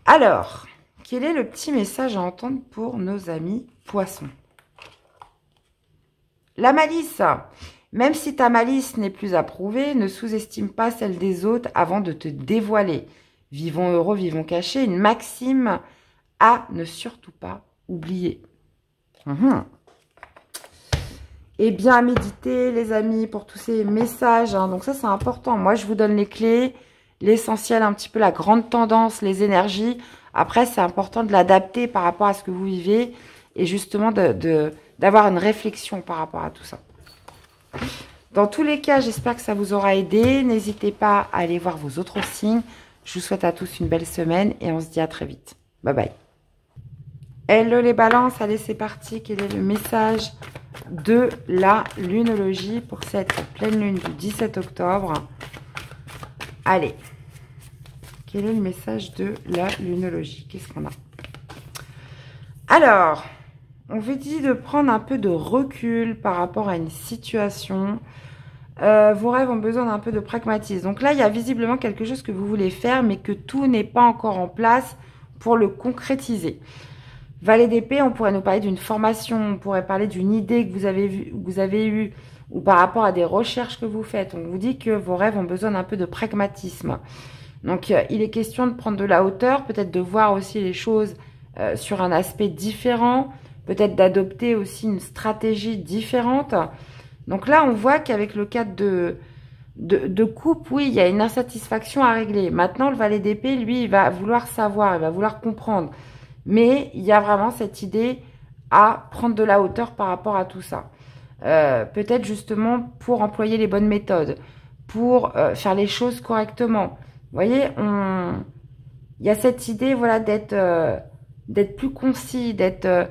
Alors, quel est le petit message à entendre pour nos amis poissons? La malice. Même si ta malice n'est plus approuvée, ne sous-estime pas celle des autres avant de te dévoiler. Vivons heureux, vivons cachés. Une maxime à ne surtout pas oublier. Et bien méditer, les amis, pour tous ces messages. Hein. Donc ça, c'est important. Moi, je vous donne les clés, l'essentiel, un petit peu la grande tendance, les énergies. Après, c'est important de l'adapter par rapport à ce que vous vivez et justement d'avoir une réflexion par rapport à tout ça. Dans tous les cas, j'espère que ça vous aura aidé. N'hésitez pas à aller voir vos autres signes. Je vous souhaite à tous une belle semaine et on se dit à très vite. Bye bye. Hello les balances, allez c'est parti. Quel est le message de la lunologie pour cette pleine lune du 17 octobre? Allez. Quel est le message de la lunologie? Qu'est-ce qu'on a? Alors, on vous dit de prendre un peu de recul par rapport à une situation. Vos rêves ont besoin d'un peu de pragmatisme. Donc là, il y a visiblement quelque chose que vous voulez faire, mais que tout n'est pas encore en place pour le concrétiser. Valet d'épée, on pourrait nous parler d'une formation, on pourrait parler d'une idée que vous avez eue, ou par rapport à des recherches que vous faites. On vous dit que vos rêves ont besoin d'un peu de pragmatisme. Donc, il est question de prendre de la hauteur, peut-être de voir aussi les choses sur un aspect différent, peut-être d'adopter aussi une stratégie différente. Donc là, on voit qu'avec le cadre de coupe, oui, il y a une insatisfaction à régler. Maintenant, le valet d'épée, lui, il va vouloir savoir, il va vouloir comprendre. Mais il y a vraiment cette idée à prendre de la hauteur par rapport à tout ça. Peut-être justement pour employer les bonnes méthodes, pour faire les choses correctement. Vous voyez, il y a cette idée, voilà, d'être plus concis, d'être...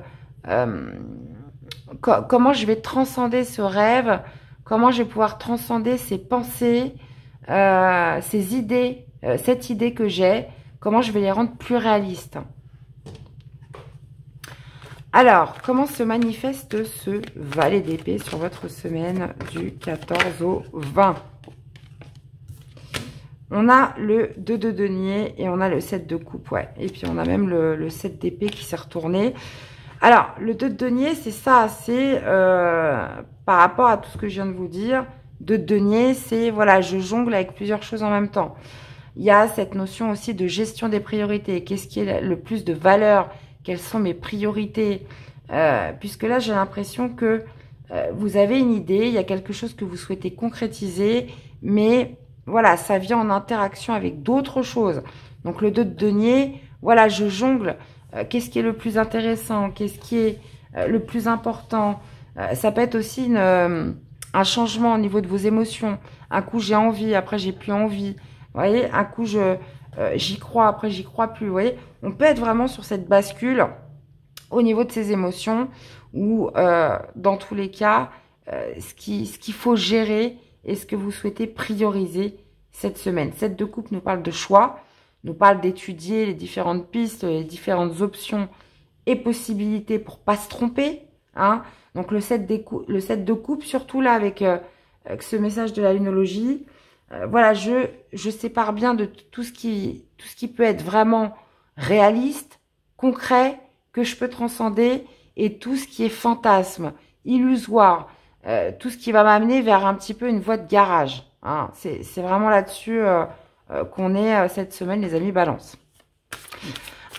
comment je vais transcender ce rêve, comment je vais pouvoir transcender ces pensées, ces idées, cette idée que j'ai, comment je vais les rendre plus réalistes. Alors, comment se manifeste ce valet d'épée sur votre semaine du 14 au 20? On a le 2 de denier et on a le 7 de coupe, ouais. Et puis, on a même le 7 d'épée qui s'est retourné. Alors, le 2 de denier, c'est ça, c'est par rapport à tout ce que je viens de vous dire. 2 de denier, c'est, voilà, je jongle avec plusieurs choses en même temps. Il y a cette notion aussi de gestion des priorités. Qu'est-ce qui est le plus de valeur? Quelles sont mes priorités? Puisque là, j'ai l'impression que vous avez une idée, il y a quelque chose que vous souhaitez concrétiser, mais voilà, ça vient en interaction avec d'autres choses. Donc, le 2 de denier, voilà, je jongle. Qu'est-ce qui est le plus intéressant? Qu'est-ce qui est le plus important? Ça peut être aussi un changement au niveau de vos émotions. Un coup, j'ai envie, après, j'ai plus envie. Vous voyez, un coup, j'y crois, après, j'y crois plus. Vous voyez, on peut être vraiment sur cette bascule au niveau de ses émotions ou, dans tous les cas, ce qu'il faut gérer et ce que vous souhaitez prioriser cette semaine. Cette de coupe nous parle de choix, nous parle d'étudier les différentes pistes, les différentes options et possibilités pour pas se tromper. Hein. Donc, le 7 de coupe, surtout là, avec ce message de la lunologie, voilà, je sépare bien de tout ce qui peut être vraiment réaliste, concret, que je peux transcender, et tout ce qui est fantasme, illusoire, tout ce qui va m'amener vers un petit peu une voie de garage. Hein. C'est vraiment là-dessus qu'on est cette semaine, les amis Balance.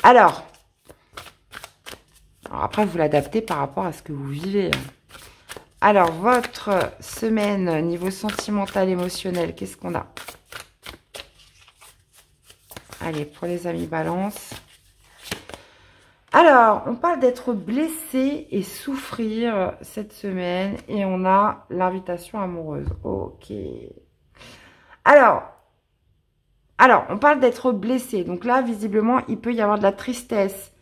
Alors après, vous l'adaptez par rapport à ce que vous vivez. Alors, votre semaine, niveau sentimental, émotionnel, qu'est-ce qu'on a? Allez, pour les amis Balance. Alors, on parle d'être blessé et souffrir cette semaine. Et on a l'invitation amoureuse. Ok. Alors, on parle d'être blessé. Donc là, visiblement, il peut y avoir de la tristesse,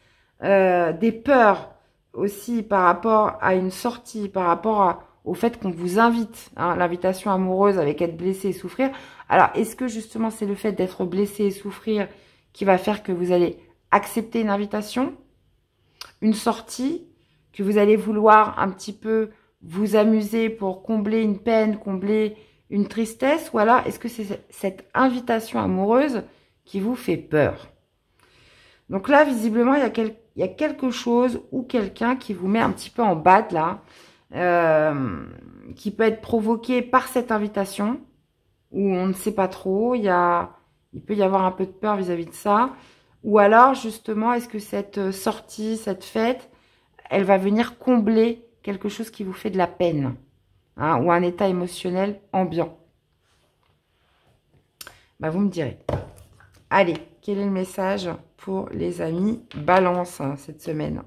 des peurs aussi par rapport à une sortie, par rapport au fait qu'on vous invite, hein, l'invitation amoureuse avec être blessé et souffrir. Alors, est-ce que justement c'est le fait d'être blessé et souffrir qui va faire que vous allez accepter une invitation, une sortie, que vous allez vouloir un petit peu vous amuser pour combler une peine, combler une tristesse, ou alors est-ce que c'est cette invitation amoureuse qui vous fait peur? Donc là, visiblement, il y a quelque chose ou quelqu'un qui vous met un petit peu en bad là, qui peut être provoqué par cette invitation, où on ne sait pas trop, il peut y avoir un peu de peur vis-à-vis de ça, ou alors justement, est-ce que cette sortie, cette fête, elle va venir combler quelque chose qui vous fait de la peine, hein, ou un état émotionnel ambiant? Bah, vous me direz. Allez, quel est le message pour les amis Balance cette semaine?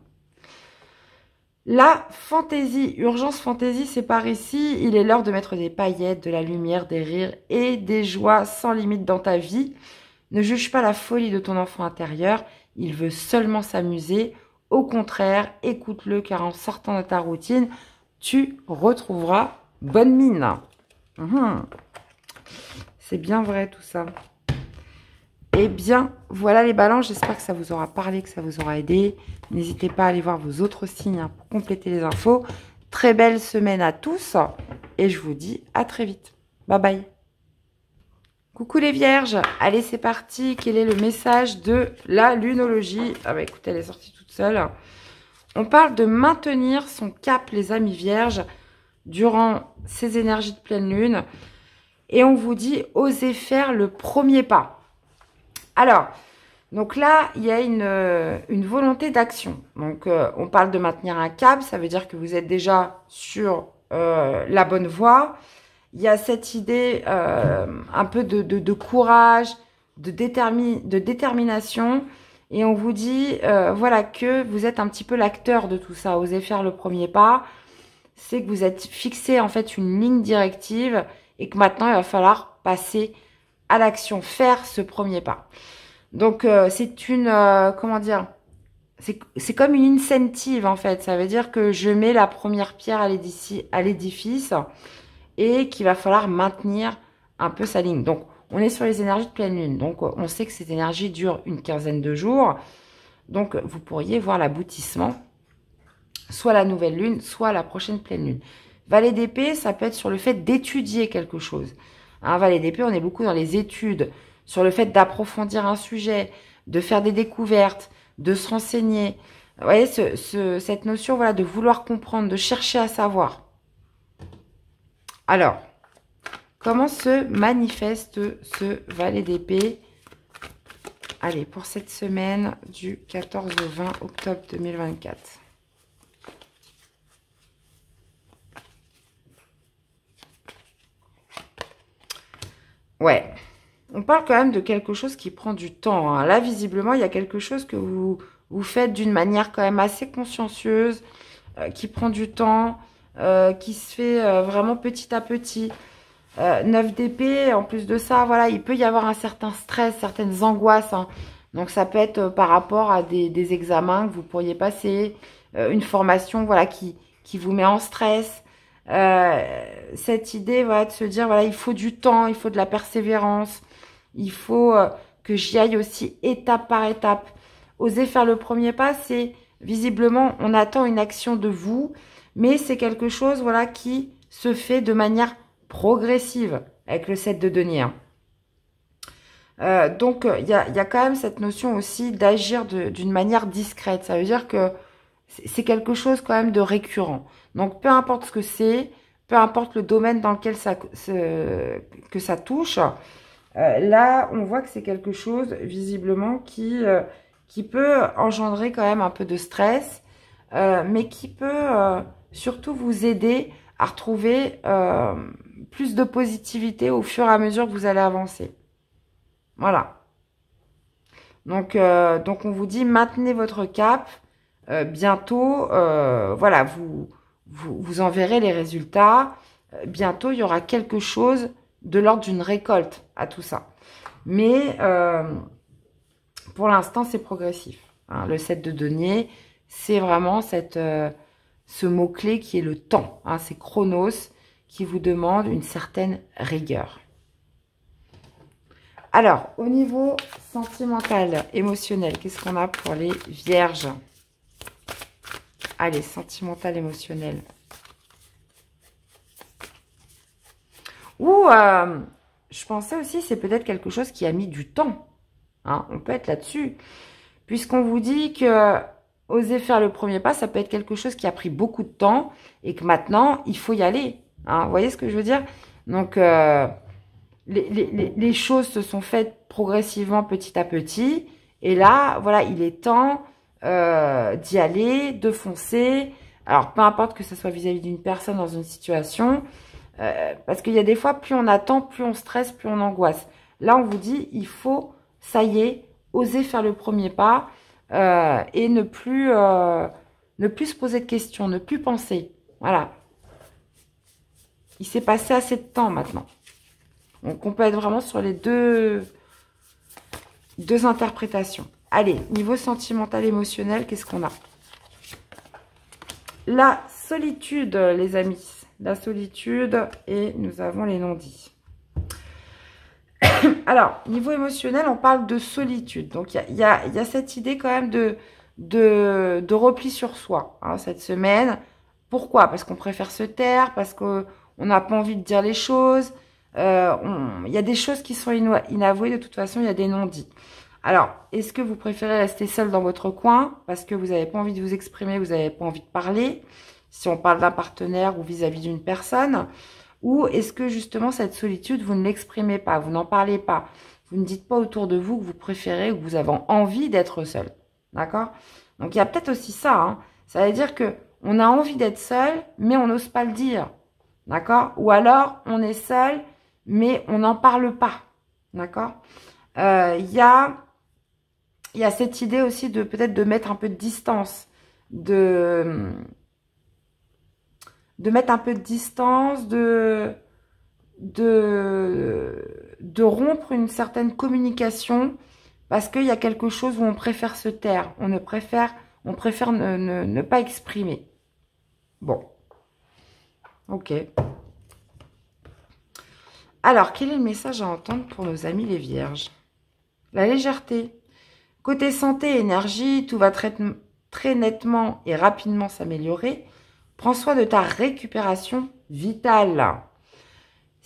La fantaisie, urgence fantaisie, c'est par ici. Il est l'heure de mettre des paillettes, de la lumière, des rires et des joies sans limite dans ta vie. Ne juge pas la folie de ton enfant intérieur. Il veut seulement s'amuser. Au contraire, écoute-le car en sortant de ta routine, tu retrouveras bonne mine. C'est bien vrai tout ça. Eh bien, voilà les balances. J'espère que ça vous aura parlé, que ça vous aura aidé. N'hésitez pas à aller voir vos autres signes hein, pour compléter les infos. Très belle semaine à tous. Et je vous dis à très vite. Bye bye. Coucou les vierges. Allez, c'est parti. Quel est le message de la lunologie? Ah bah écoutez, elle est sortie toute seule. On parle de maintenir son cap, les amis vierges, durant ces énergies de pleine lune. Et on vous dit, osez faire le premier pas. Alors, donc là, il y a une volonté d'action. Donc, on parle de maintenir un cap. Ça veut dire que vous êtes déjà sur la bonne voie. Il y a cette idée un peu de courage, de détermination. Et on vous dit, voilà, que vous êtes un petit peu l'acteur de tout ça. Osez faire le premier pas. C'est que vous êtes fixé, en fait, une ligne directive et que maintenant, il va falloir passer à l'action, faire ce premier pas. Donc, c'est une, comment dire, c'est comme une incentive, en fait. Ça veut dire que je mets la première pierre à l'édifice et qu'il va falloir maintenir un peu sa ligne. Donc, on est sur les énergies de pleine lune. Donc, on sait que cette énergie dure une quinzaine de jours. Donc, vous pourriez voir l'aboutissement, soit la nouvelle lune, soit la prochaine pleine lune. Valet d'épée, ça peut être sur le fait d'étudier quelque chose. Hein, Valet d'épée, on est beaucoup dans les études, sur le fait d'approfondir un sujet, de faire des découvertes, de se renseigner. Vous voyez, cette notion voilà, de vouloir comprendre, de chercher à savoir. Alors, comment se manifeste ce Valet d'épée? Allez, pour cette semaine du 14 au 20 octobre 2024. Ouais, on parle quand même de quelque chose qui prend du temps. Hein. Là, visiblement, il y a quelque chose que vous faites d'une manière quand même assez consciencieuse, qui prend du temps, qui se fait vraiment petit à petit. 9 d'épée, en plus de ça, voilà, il peut y avoir un certain stress, certaines angoisses. Hein. Donc, ça peut être par rapport à des examens que vous pourriez passer, une formation voilà, qui vous met en stress. Cette idée voilà, de se dire, voilà, il faut du temps, il faut de la persévérance, il faut que j'y aille aussi étape par étape. Oser faire le premier pas, c'est visiblement, on attend une action de vous, mais c'est quelque chose voilà, qui se fait de manière progressive avec le 7 de denier. Donc, il y a quand même cette notion aussi d'agir d'une manière discrète. Ça veut dire que c'est quelque chose quand même de récurrent. Donc, peu importe ce que c'est, peu importe le domaine dans lequel que ça touche, là, on voit que c'est quelque chose, visiblement, qui peut engendrer quand même un peu de stress, mais qui peut surtout vous aider à retrouver plus de positivité au fur et à mesure que vous allez avancer. Voilà. Donc on vous dit, maintenez votre cap. Bientôt, voilà, vous en verrez les résultats. Bientôt, il y aura quelque chose de l'ordre d'une récolte à tout ça. Mais pour l'instant, c'est progressif. Hein. Le 7 de denier, c'est vraiment ce mot-clé qui est le temps. Hein. C'est Chronos qui vous demande une certaine rigueur. Alors, au niveau sentimental, émotionnel, qu'est-ce qu'on a pour les vierges? Allez, sentimental, émotionnel. Ou, je pensais aussi, c'est peut-être quelque chose qui a mis du temps. Hein, on peut être là-dessus. Puisqu'on vous dit que oser faire le premier pas, ça peut être quelque chose qui a pris beaucoup de temps et que maintenant, il faut y aller. Hein, vous voyez ce que je veux dire? Donc, les choses se sont faites progressivement petit à petit. Et là, voilà, il est temps d'y aller, de foncer. Alors, peu importe que ce soit vis-à-vis d'une personne dans une situation. Parce qu'il y a des fois, plus on attend, plus on stresse, plus on angoisse. Là, on vous dit, il faut, ça y est, oser faire le premier pas et ne plus se poser de questions, ne plus penser. Voilà. Il s'est passé assez de temps maintenant. Donc, on peut être vraiment sur les deux interprétations. Allez, niveau sentimental, émotionnel, qu'est-ce qu'on a? La solitude, les amis. La solitude et nous avons les non-dits. Alors, niveau émotionnel, on parle de solitude. Donc, il y a cette idée quand même de repli sur soi hein, cette semaine. Pourquoi? Parce qu'on préfère se taire, parce qu'on n'a pas envie de dire les choses. Il y a des choses qui sont inavouées. De toute façon, il y a des non-dits. Alors, est-ce que vous préférez rester seul dans votre coin parce que vous n'avez pas envie de vous exprimer, vous n'avez pas envie de parler, si on parle d'un partenaire ou vis-à-vis d'une personne? Ou est-ce que justement cette solitude, vous ne l'exprimez pas, vous n'en parlez pas, vous ne dites pas autour de vous que vous préférez ou que vous avez envie d'être seul? D'accord? Donc, il y a peut-être aussi ça. Hein. Ça veut dire qu'on a envie d'être seul, mais on n'ose pas le dire. D'accord? Ou alors, on est seul, mais on n'en parle pas. D'accord? Il y a cette idée aussi de peut-être de mettre un peu de distance, de mettre un peu de distance, de rompre une certaine communication parce qu'il y a quelque chose où on préfère se taire, on préfère ne pas exprimer. Bon, ok. Alors, quel est le message à entendre pour nos amis les vierges? La légèreté. Côté santé et énergie, tout va très nettement et rapidement s'améliorer. Prends soin de ta récupération vitale.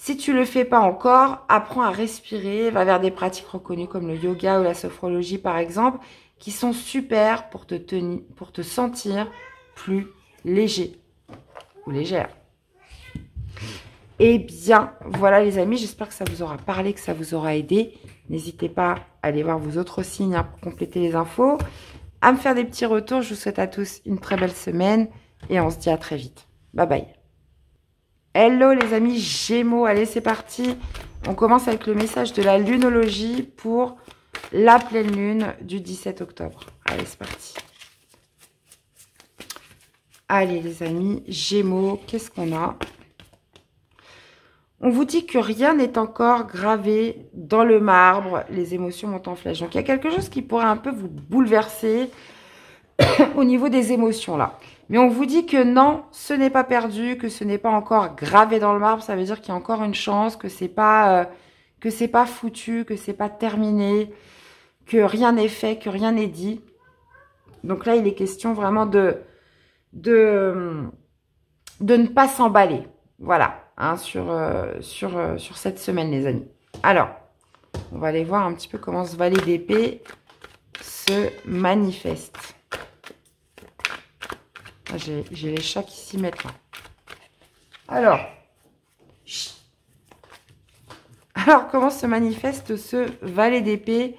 Si tu le fais pas encore, apprends à respirer, va vers des pratiques reconnues comme le yoga ou la sophrologie par exemple, qui sont super pour pour te sentir plus léger ou légère. Eh bien, voilà les amis, j'espère que ça vous aura parlé, que ça vous aura aidé. N'hésitez pas à aller voir vos autres signes pour compléter les infos, à me faire des petits retours. Je vous souhaite à tous une très belle semaine et on se dit à très vite. Bye bye. Hello les amis Gémeaux, allez c'est parti. On commence avec le message de la lunologie pour la pleine lune du 17 octobre. Allez c'est parti. Allez les amis Gémeaux, qu'est-ce qu'on a? On vous dit que rien n'est encore gravé dans le marbre, les émotions montent en flèche. Donc, il y a quelque chose qui pourrait un peu vous bouleverser au niveau des émotions, là. Mais on vous dit que non, ce n'est pas perdu, que ce n'est pas encore gravé dans le marbre. Ça veut dire qu'il y a encore une chance, que c'est pas foutu, que c'est pas terminé, que rien n'est fait, que rien n'est dit. Donc là, il est question vraiment de ne pas s'emballer. Voilà. Hein, sur cette semaine, les amis. Alors, on va aller voir un petit peu comment ce valet d'épée se manifeste. Ah, j'ai les chats qui s'y mettent là. Alors, comment se manifeste ce valet d'épée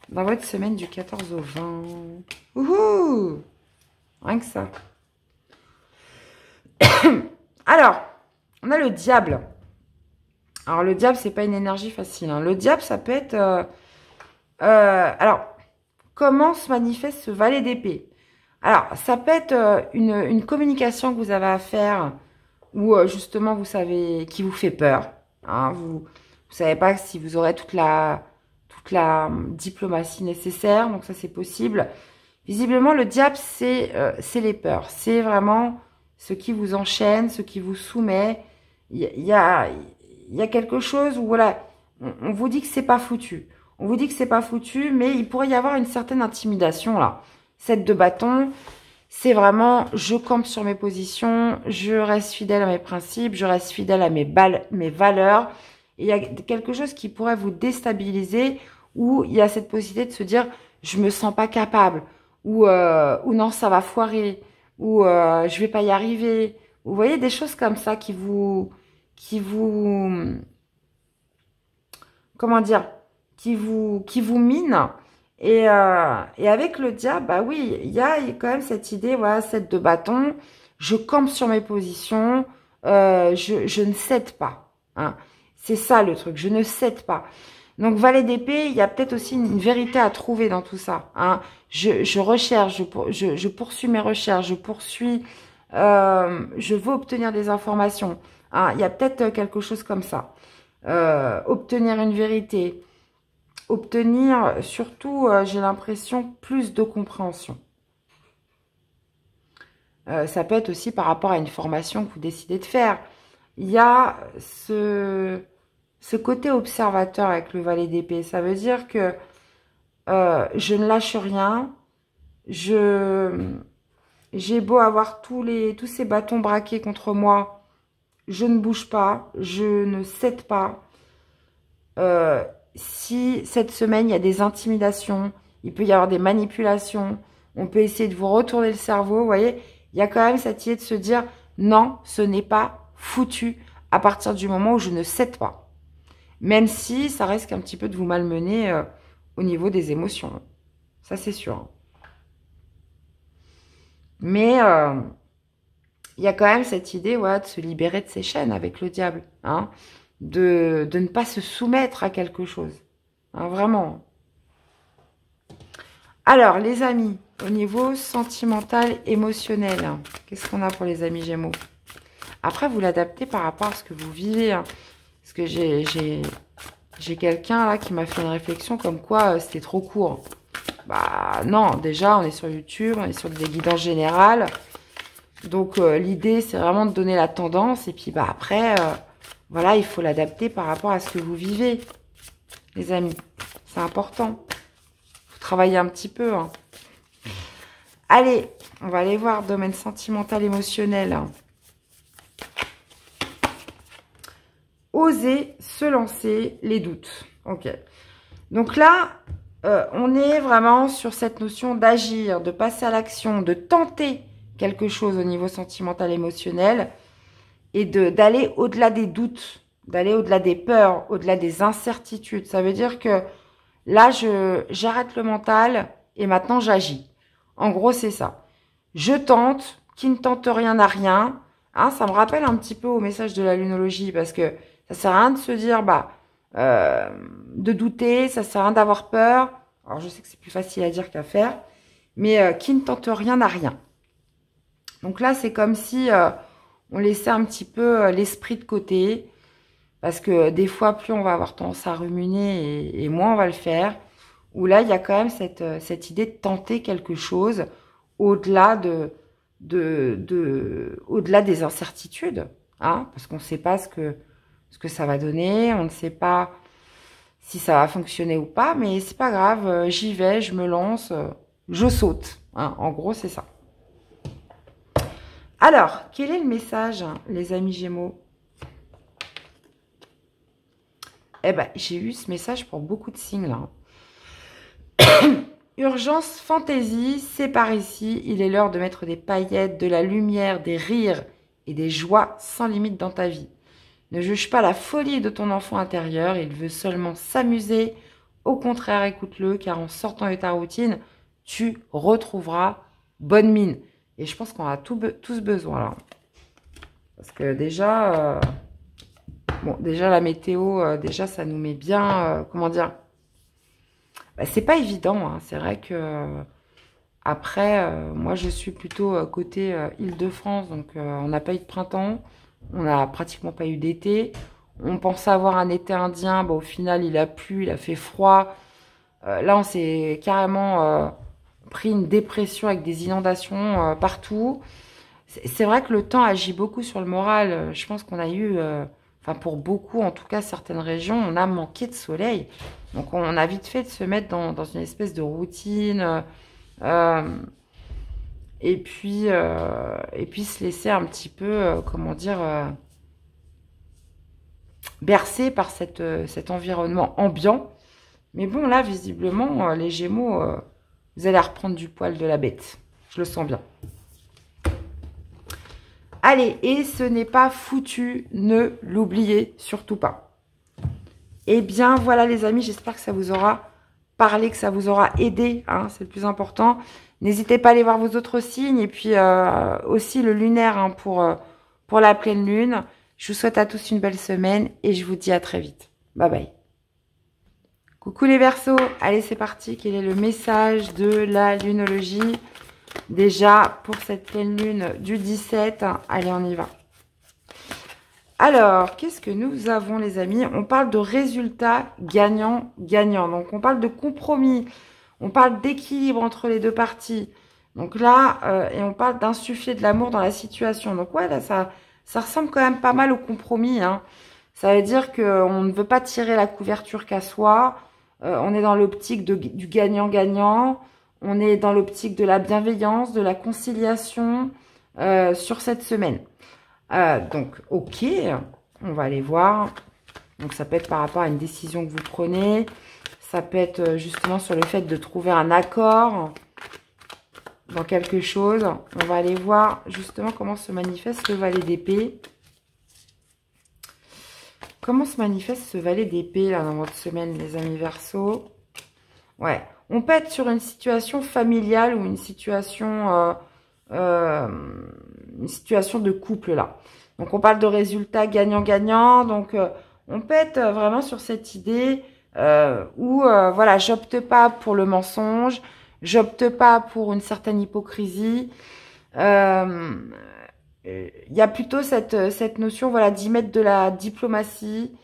dans votre semaine du 14 au 20? Ouhou! Rien que ça. Alors, on a le diable. Alors, le diable, c'est pas une énergie facile. Hein. Le diable, ça peut être... alors, comment se manifeste ce valet d'épée? Alors, ça peut être une communication que vous avez à faire où, justement, vous savez, qui vous fait peur. Hein. Vous savez pas si vous aurez toute la diplomatie nécessaire. Donc, ça, c'est possible. Visiblement, le diable, c'est les peurs. C'est vraiment ce qui vous enchaîne, ce qui vous soumet. Il y a quelque chose où, voilà, on vous dit que c'est pas foutu. On vous dit que c'est pas foutu, mais il pourrait y avoir une certaine intimidation, là. 7 de bâton, c'est vraiment, je campe sur mes positions, je reste fidèle à mes principes, je reste fidèle à mes valeurs. Et il y a quelque chose qui pourrait vous déstabiliser, où il y a cette possibilité de se dire, je me sens pas capable, ou non, ça va foirer, ou je vais pas y arriver. Vous voyez, des choses comme ça qui vous comment dire, qui vous minent. Et avec le diable, bah oui, il y a quand même cette idée, voilà, 7 de bâton, je campe sur mes positions, je ne cède pas. Hein. C'est ça le truc, je ne cède pas. Donc, valet d'épée, il y a peut-être aussi une vérité à trouver dans tout ça. Hein. Je recherche, je poursuis mes recherches, je veux obtenir des informations. Hein. Il y a peut-être quelque chose comme ça. Obtenir une vérité. Obtenir, surtout, j'ai l'impression, plus de compréhension. Ça peut être aussi par rapport à une formation que vous décidez de faire. Il y a ce côté observateur avec le valet d'épée. Ça veut dire que je ne lâche rien. J'ai beau avoir tous ces bâtons braqués contre moi. Je ne bouge pas. Je ne cède pas. Si cette semaine, il y a des intimidations, il peut y avoir des manipulations, on peut essayer de vous retourner le cerveau, vous voyez, il y a quand même cette idée de se dire, non, ce n'est pas foutu à partir du moment où je ne cède pas. Même si ça risque un petit peu de vous malmener au niveau des émotions. Ça, c'est sûr. Mais il y a quand même cette idée voilà, de se libérer de ses chaînes avec le diable, hein. De ne pas se soumettre à quelque chose. Hein, vraiment. Alors, les amis, au niveau sentimental, émotionnel, hein, qu'est-ce qu'on a pour les amis Gémeaux? Après, vous l'adaptez par rapport à ce que vous vivez. Hein, parce que j'ai quelqu'un là qui m'a fait une réflexion comme quoi c'était trop court. Bah non, déjà, on est sur YouTube, on est sur des guidances générales. Donc, l'idée, c'est vraiment de donner la tendance. Et puis, bah après... voilà, il faut l'adapter par rapport à ce que vous vivez, les amis. C'est important. Il faut travailler un petit peu. Hein. Allez, on va aller voir domaine sentimental, émotionnel. oser se lancer les doutes. Ok. Donc là, on est vraiment sur cette notion d'agir, de passer à l'action, de tenter quelque chose au niveau sentimental, émotionnel et d'aller au-delà des doutes, d'aller au-delà des peurs, au-delà des incertitudes. Ça veut dire que là, j'arrête le mental et maintenant j'agis. En gros, c'est ça. Je tente, qui ne tente rien n'a rien. Hein, ça me rappelle un petit peu au message de la lunologie parce que ça sert à rien de se dire, de douter, ça sert à rien d'avoir peur. Alors, je sais que c'est plus facile à dire qu'à faire, mais qui ne tente rien n'a rien. Donc là, c'est comme si on laissait un petit peu l'esprit de côté parce que des fois, plus on va avoir tendance à ruminer et moins on va le faire. Où là, il y a quand même cette idée de tenter quelque chose au-delà au-delà des incertitudes, hein, parce qu'on ne sait pas ce que ça va donner, on ne sait pas si ça va fonctionner ou pas, mais c'est pas grave, j'y vais, je me lance, je saute, hein, en gros, c'est ça. Alors, quel est le message, les amis Gémeaux? Eh ben, j'ai eu ce message pour beaucoup de signes, là. Urgence, fantaisie, c'est par ici. Il est l'heure de mettre des paillettes, de la lumière, des rires et des joies sans limite dans ta vie. Ne juge pas la folie de ton enfant intérieur. Il veut seulement s'amuser. Au contraire, écoute-le, car en sortant de ta routine, tu retrouveras bonne mine. Et je pense qu'on a tous besoin, là. Parce que déjà, déjà la météo, déjà ça nous met bien, comment dire, c'est pas évident, hein. C'est vrai que après, moi je suis plutôt côté Île-de-France, donc on n'a pas eu de printemps, on n'a pratiquement pas eu d'été. On pensait avoir un été indien, au final il a plu, il a fait froid. Là on s'est carrément pris une dépression avec des inondations partout. C'est vrai que le temps agit beaucoup sur le moral. Je pense qu'on a eu, enfin pour beaucoup, en tout cas certaines régions, on a manqué de soleil. Donc on a vite fait de se mettre dans une espèce de routine et puis se laisser un petit peu, comment dire, bercé par cet environnement ambiant. Mais bon, là, visiblement, les Gémeaux, vous allez reprendre du poil de la bête. Je le sens bien. Allez, et ce n'est pas foutu, ne l'oubliez surtout pas. Eh bien, voilà les amis, j'espère que ça vous aura parlé, que ça vous aura aidé, hein, c'est le plus important. N'hésitez pas à aller voir vos autres signes et puis aussi le lunaire, hein, pour la pleine lune. Je vous souhaite à tous une belle semaine et je vous dis à très vite. Bye bye. Coucou les Verseaux, allez c'est parti, quel est le message de la lunologie? Déjà, pour cette pleine lune du 17, allez, on y va. Alors, qu'est-ce que nous avons, les amis? On parle de résultats gagnant-gagnant. Donc, on parle de compromis. On parle d'équilibre entre les deux parties. Donc là, et on parle d'insuffler de l'amour dans la situation. Donc, ouais, là, ça ressemble quand même pas mal au compromis, hein. Ça veut dire qu'on ne veut pas tirer la couverture qu'à soi. On est dans l'optique du gagnant-gagnant. On est dans l'optique de la bienveillance, de la conciliation sur cette semaine. Donc, ok, on va aller voir. Donc, ça peut être par rapport à une décision que vous prenez. Ça peut être justement sur le fait de trouver un accord dans quelque chose. On va aller voir justement comment se manifeste le valet d'épée. Comment se manifeste ce valet d'épée là dans votre semaine, les amis Verseaux? Ouais. On peut être sur une situation familiale ou une situation de couple là. Donc on parle de résultats gagnant-gagnant. Donc on peut être vraiment sur cette idée où voilà, j'opte pas pour le mensonge, j'opte pas pour une certaine hypocrisie. Il y a plutôt cette notion, voilà, d'y mettre de la diplomatie,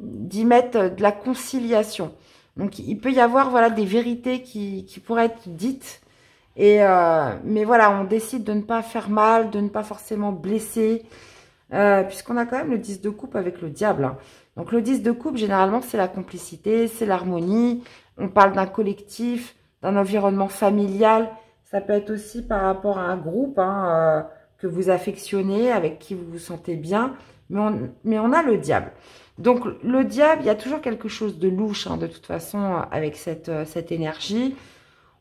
d'y mettre de la conciliation. Donc, il peut y avoir, voilà, des vérités qui pourraient être dites. Mais voilà, on décide de ne pas faire mal, de ne pas forcément blesser. Puisqu'on a quand même le 10 de coupe avec le diable, hein. Donc, le 10 de coupe, généralement, c'est la complicité, c'est l'harmonie. On parle d'un collectif, d'un environnement familial. Ça peut être aussi par rapport à un groupe, hein, que vous affectionnez, avec qui vous vous sentez bien, mais on a le diable. Donc, le diable, il y a toujours quelque chose de louche, hein, de toute façon, avec cette énergie.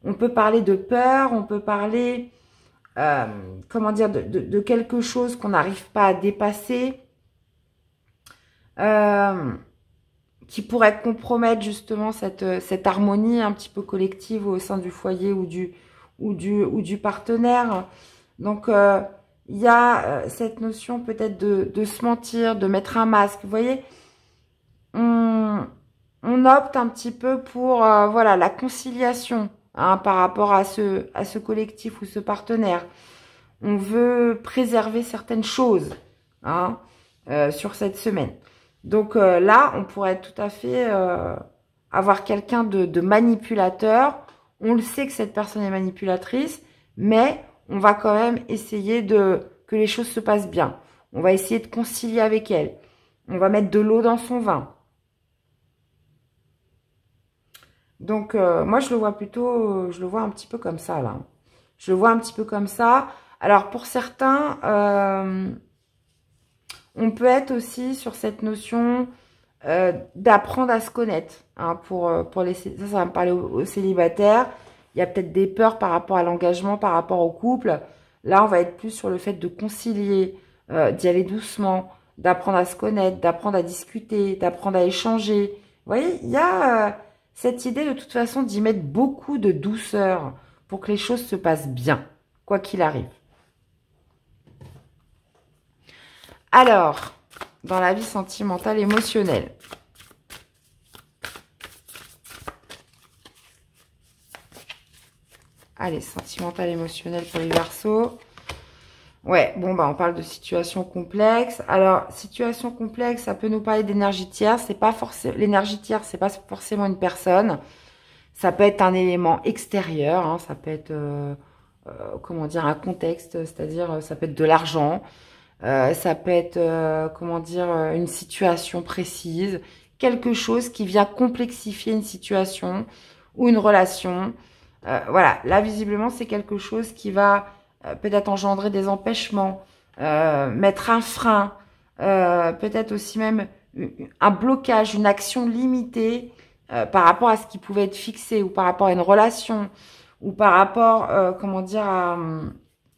On peut parler de peur, on peut parler, comment dire, de quelque chose qu'on n'arrive pas à dépasser, qui pourrait compromettre justement cette harmonie un petit peu collective au sein du foyer ou du partenaire. Donc, il y a cette notion peut-être de se mentir, de mettre un masque. Vous voyez, on opte un petit peu pour voilà, la conciliation, hein, par rapport à ce collectif ou ce partenaire. On veut préserver certaines choses, hein, sur cette semaine. Donc là, on pourrait tout à fait avoir quelqu'un de manipulateur. On le sait que cette personne est manipulatrice, mais on va quand même essayer que les choses se passent bien. On va essayer de concilier avec elle. On va mettre de l'eau dans son vin. Donc, moi, je le vois plutôt, je le vois un petit peu comme ça, là. Je le vois un petit peu comme ça. Alors, pour certains, on peut être aussi sur cette notion d'apprendre à se connaître. Hein, ça va me parler aux célibataires. Il y a peut-être des peurs par rapport à l'engagement, par rapport au couple. Là, on va être plus sur le fait de concilier, d'y aller doucement, d'apprendre à se connaître, d'apprendre à discuter, d'apprendre à échanger. Vous voyez, il y a cette idée de toute façon d'y mettre beaucoup de douceur pour que les choses se passent bien, quoi qu'il arrive. Alors, dans la vie sentimentale, émotionnelle. Allez, sentimentale, émotionnelle pour les Verseaux. Ouais, bon, bah, on parle de situation complexe. Alors, situation complexe, ça peut nous parler d'énergie tierce. C'est pas forcément, l'énergie tierce, c'est pas forcément une personne. Ça peut être un élément extérieur, hein, ça peut être, comment dire, un contexte, c'est-à-dire, ça peut être de l'argent. Ça peut être, comment dire, une situation précise, quelque chose qui vient complexifier une situation ou une relation. Voilà, là, visiblement, c'est quelque chose qui va peut-être engendrer des empêchements, mettre un frein, peut-être aussi même un blocage, une action limitée par rapport à ce qui pouvait être fixé ou par rapport à une relation ou par rapport, comment dire, à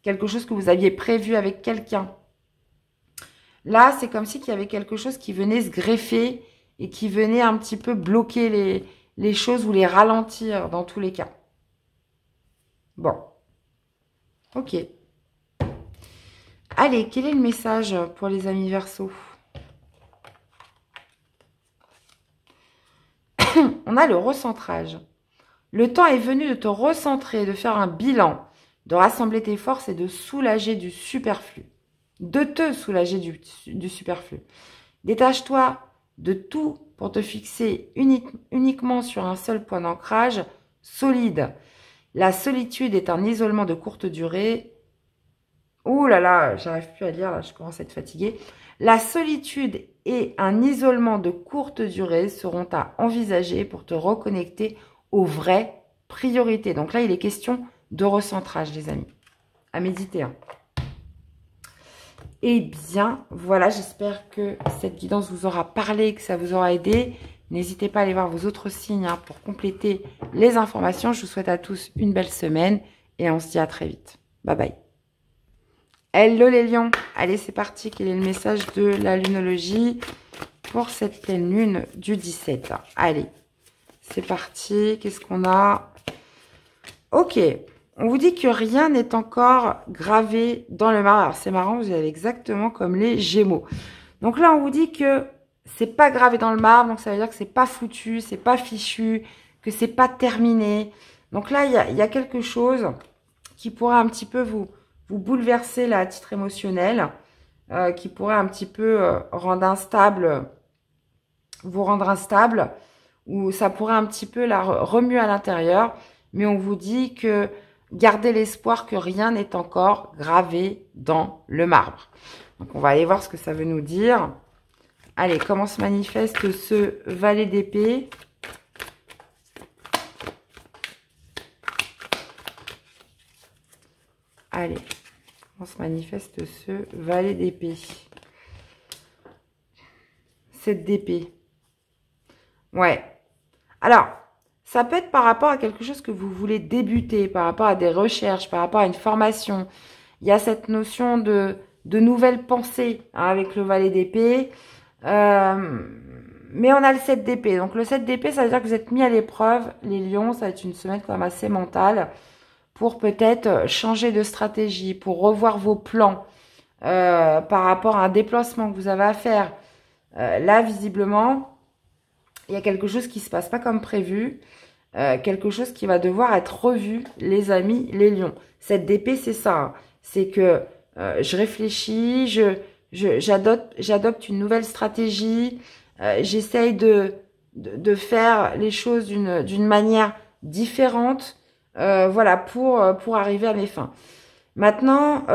quelque chose que vous aviez prévu avec quelqu'un. Là, c'est comme si il y avait quelque chose qui venait se greffer et qui venait un petit peu bloquer les choses ou les ralentir dans tous les cas. Bon. Ok. Allez, quel est le message pour les amis Verseaux? On a le recentrage. Le temps est venu de te recentrer, de faire un bilan, de rassembler tes forces et de soulager du superflu. De te soulager du superflu. Détache-toi de tout pour te fixer uniquement sur un seul point d'ancrage solide. La solitude est un isolement de courte durée. Ouh là là, j'arrive plus à lire, là, je commence à être fatiguée. La solitude et un isolement de courte durée seront à envisager pour te reconnecter aux vraies priorités. Donc là, il est question de recentrage, les amis. À méditer, hein. Eh bien, voilà, j'espère que cette guidance vous aura parlé, que ça vous aura aidé. N'hésitez pas à aller voir vos autres signes, hein, pour compléter les informations. Je vous souhaite à tous une belle semaine et on se dit à très vite. Bye bye. Hello les lions. Allez, c'est parti. Quel est le message de la lunologie pour cette pleine lune du 17? Allez, c'est parti. Qu'est-ce qu'on a? Ok. On vous dit que rien n'est encore gravé dans le marbre. Alors, c'est marrant, vous avez exactement comme les Gémeaux. Donc là, on vous dit que c'est pas gravé dans le marbre. Donc, ça veut dire que c'est pas foutu, c'est pas fichu, que c'est pas terminé. Donc là, il y a quelque chose qui pourrait un petit peu vous bouleverser là, à titre émotionnel, qui pourrait un petit peu rendre instable, vous rendre instable, ou ça pourrait un petit peu la remuer à l'intérieur. Mais on vous dit que gardez l'espoir que rien n'est encore gravé dans le marbre. Donc, on va aller voir ce que ça veut nous dire. Allez, comment se manifeste ce valet d'épée? Allez, Comment se manifeste ce valet d'épée? 7 d'épée. Ouais. Alors, ça peut être par rapport à quelque chose que vous voulez débuter, par rapport à des recherches, par rapport à une formation. Il y a cette notion de nouvelles pensées hein, avec le valet d'épée. Mais on a le 7 d'épée. Donc le 7 d'épée, ça veut dire que vous êtes mis à l'épreuve. Les lions, ça va être une semaine quand même assez mentale pour peut-être changer de stratégie, pour revoir vos plans par rapport à un déplacement que vous avez à faire. Là, visiblement, il y a quelque chose qui se passe pas comme prévu. Quelque chose qui va devoir être revu, les amis, les lions. Cette d'épée, c'est ça. Hein. C'est que je réfléchis, j'adopte une nouvelle stratégie, j'essaye de faire les choses d'une manière différente, voilà, pour arriver à mes fins. Maintenant,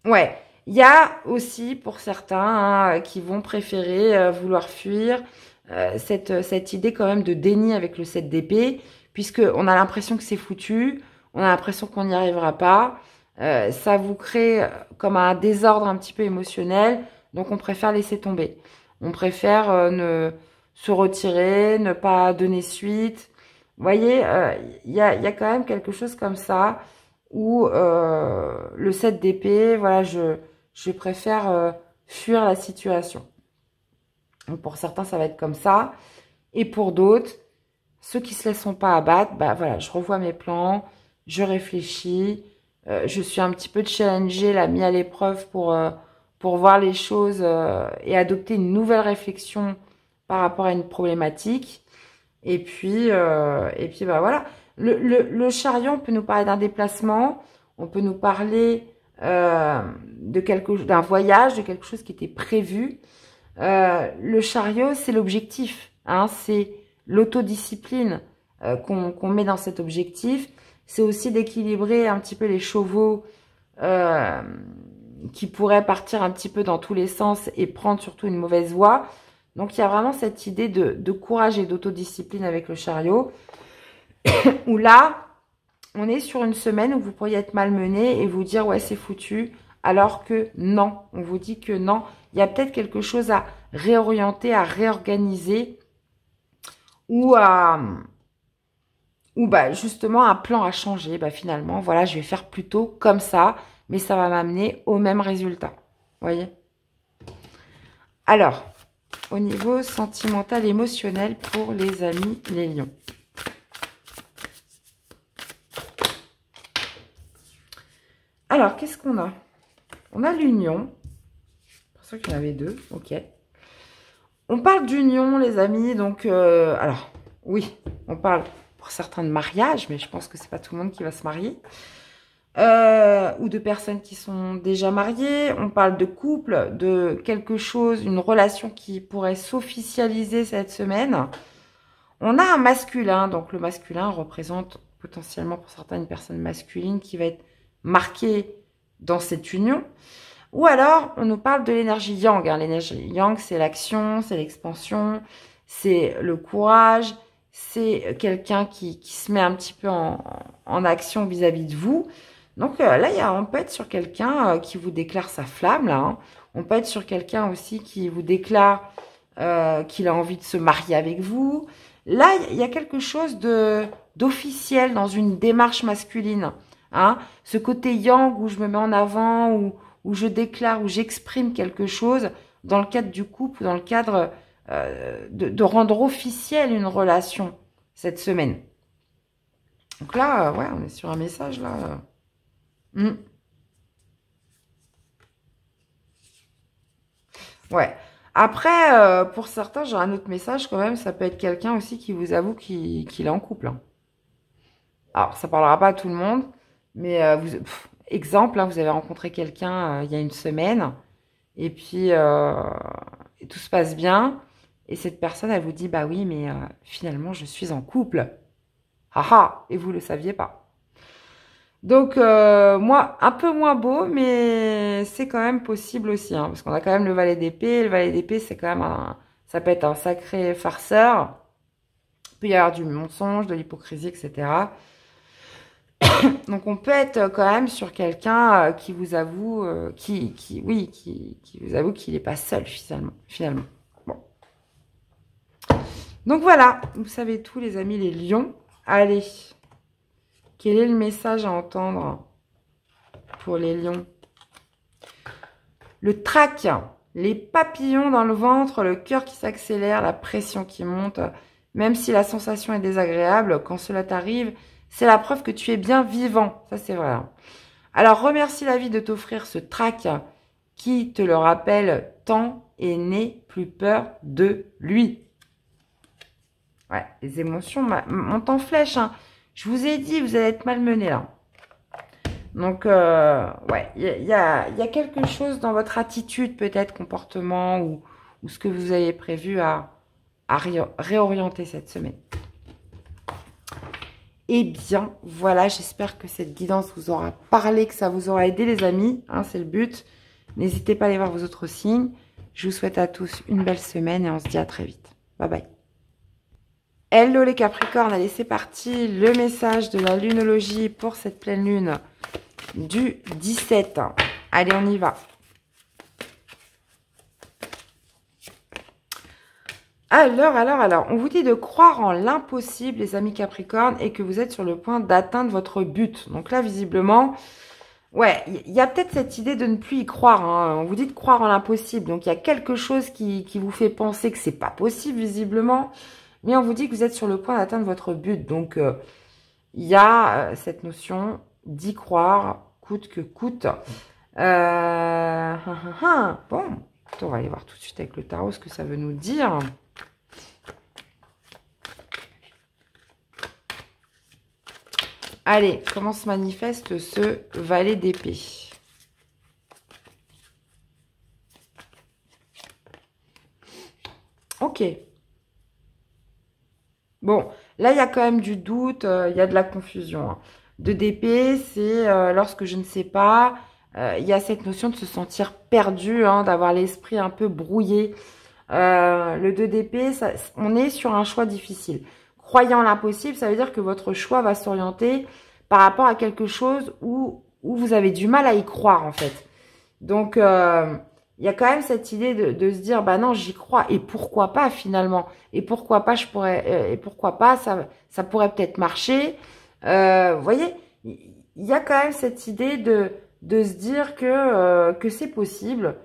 ouais, il y a aussi pour certains hein, qui vont préférer vouloir fuir cette idée quand même de déni avec le 7 d'épée, puisqu'on a l'impression que c'est foutu, on a l'impression qu'on n'y arrivera pas, ça vous crée comme un désordre un petit peu émotionnel, donc on préfère laisser tomber. On préfère ne se retirer, ne pas donner suite. Vous voyez, il y a quand même quelque chose comme ça, où le 7 d'épée, voilà, je préfère fuir la situation. Donc pour certains, ça va être comme ça. Et pour d'autres, ceux qui ne se laisseront pas abattre, bah voilà, je revois mes plans, je réfléchis, je suis un petit peu challengée, là, mis à l'épreuve pour voir les choses et adopter une nouvelle réflexion par rapport à une problématique. Et puis bah voilà. Le chariot, on peut nous parler d'un déplacement, on peut nous parler d'un voyage, de quelque chose qui était prévu. Le chariot, c'est l'objectif, hein, c'est l'autodiscipline qu'on met dans cet objectif. C'est aussi d'équilibrer un petit peu les chevaux qui pourraient partir un petit peu dans tous les sens et prendre surtout une mauvaise voie. Donc, il y a vraiment cette idée de courage et d'autodiscipline avec le chariot, où là, on est sur une semaine où vous pourriez être malmené et vous dire « ouais, c'est foutu », alors que non, on vous dit que non. Il y a peut-être quelque chose à réorienter, à réorganiser ou bah, justement un plan à changer. Bah, finalement, voilà, je vais faire plutôt comme ça, mais ça va m'amener au même résultat. Vous voyez? Alors, au niveau sentimental, émotionnel pour les amis, les lions. Alors, qu'est-ce qu'on a? On a l'union. C'est pour ça qu'il y en avait deux. Ok. On parle d'union, les amis. Donc, alors, oui, on parle pour certains de mariage, mais je pense que c'est pas tout le monde qui va se marier. Ou de personnes qui sont déjà mariées. On parle de couple, de quelque chose, une relation qui pourrait s'officialiser cette semaine. On a un masculin, donc le masculin représente potentiellement pour certains une personne masculine qui va être marquée dans cette union. Ou alors, on nous parle de l'énergie yang. Hein. L'énergie yang, c'est l'action, c'est l'expansion, c'est le courage, c'est quelqu'un qui se met un petit peu en action vis-à-vis de vous. Donc là, on peut être sur quelqu'un qui vous déclare sa flamme. Là, hein. On peut être sur quelqu'un aussi qui vous déclare qu'il a envie de se marier avec vous. Là, il y a quelque chose d'officiel dans une démarche masculine. Hein. Ce côté yang où je me mets en avant, où je déclare, où j'exprime quelque chose dans le cadre du couple, dans le cadre de rendre officielle une relation cette semaine. Donc là, ouais, on est sur un message là. Ouais. Après, pour certains, j'ai un autre message quand même. Ça peut être quelqu'un aussi qui vous avoue qu'il est en couple. Hein. Alors, ça parlera pas à tout le monde, mais exemple, hein, vous avez rencontré quelqu'un il y a une semaine, et puis et tout se passe bien, et cette personne, elle vous dit, bah oui, mais finalement, je suis en couple. Haha, et vous le saviez pas. Donc, moi, un peu moins beau, mais c'est quand même possible aussi, hein, parce qu'on a quand même le valet d'épée. Le valet d'épée, c'est quand même ça peut être un sacré farceur. Il peut y avoir du mensonge, de l'hypocrisie, etc. Donc, on peut être quand même sur quelqu'un qui vous avoue, qui vous avoue qu'il n'est pas seul finalement. Bon. Donc, voilà. Vous savez tout, les amis, les lions. Allez. Quel est le message à entendre pour les lions? Le trac, les papillons dans le ventre, le cœur qui s'accélère, la pression qui monte. Même si la sensation est désagréable, quand cela t'arrive, c'est la preuve que tu es bien vivant. Ça, c'est vrai. Alors, remercie la vie de t'offrir ce trac qui te le rappelle tant et n'aie plus peur de lui. Ouais, les émotions montent en flèche. Hein. Je vous ai dit, vous allez être malmené là. Donc, ouais, il y a quelque chose dans votre attitude, peut-être comportement ou ce que vous avez prévu à réorienter cette semaine. Eh bien, voilà, j'espère que cette guidance vous aura parlé, que ça vous aura aidé les amis, hein, c'est le but. N'hésitez pas à aller voir vos autres signes. Je vous souhaite à tous une belle semaine et on se dit à très vite. Bye bye. Hello les Capricornes, allez c'est parti, le message de la lunologie pour cette pleine lune du 17. Allez, on y va. Alors, on vous dit de croire en l'impossible, les amis Capricornes, et que vous êtes sur le point d'atteindre votre but. Donc là, visiblement, ouais, il y a peut-être cette idée de ne plus y croire. Hein. On vous dit de croire en l'impossible. Donc il y a quelque chose qui vous fait penser que c'est pas possible, visiblement. Mais on vous dit que vous êtes sur le point d'atteindre votre but. Donc, il y a cette notion d'y croire, coûte que coûte. Bon, on va aller voir tout de suite avec le tarot ce que ça veut nous dire. Allez, comment se manifeste ce valet d'épée? Ok. Bon, là, il y a quand même du doute, il y a de la confusion. Hein. 2 d'épée, c'est lorsque je ne sais pas, il y a cette notion de se sentir perdu, hein, d'avoir l'esprit un peu brouillé. Le 2 d'épée, on est sur un choix difficile. Croyant l'impossible, ça veut dire que votre choix va s'orienter par rapport à quelque chose où vous avez du mal à y croire, en fait. Donc, il y a quand même cette idée de se dire, bah non, j'y crois. Et pourquoi pas, finalement? Et pourquoi pas, et pourquoi pas, ça pourrait peut-être marcher. Vous voyez, il y a quand même cette idée de se dire que c'est possible.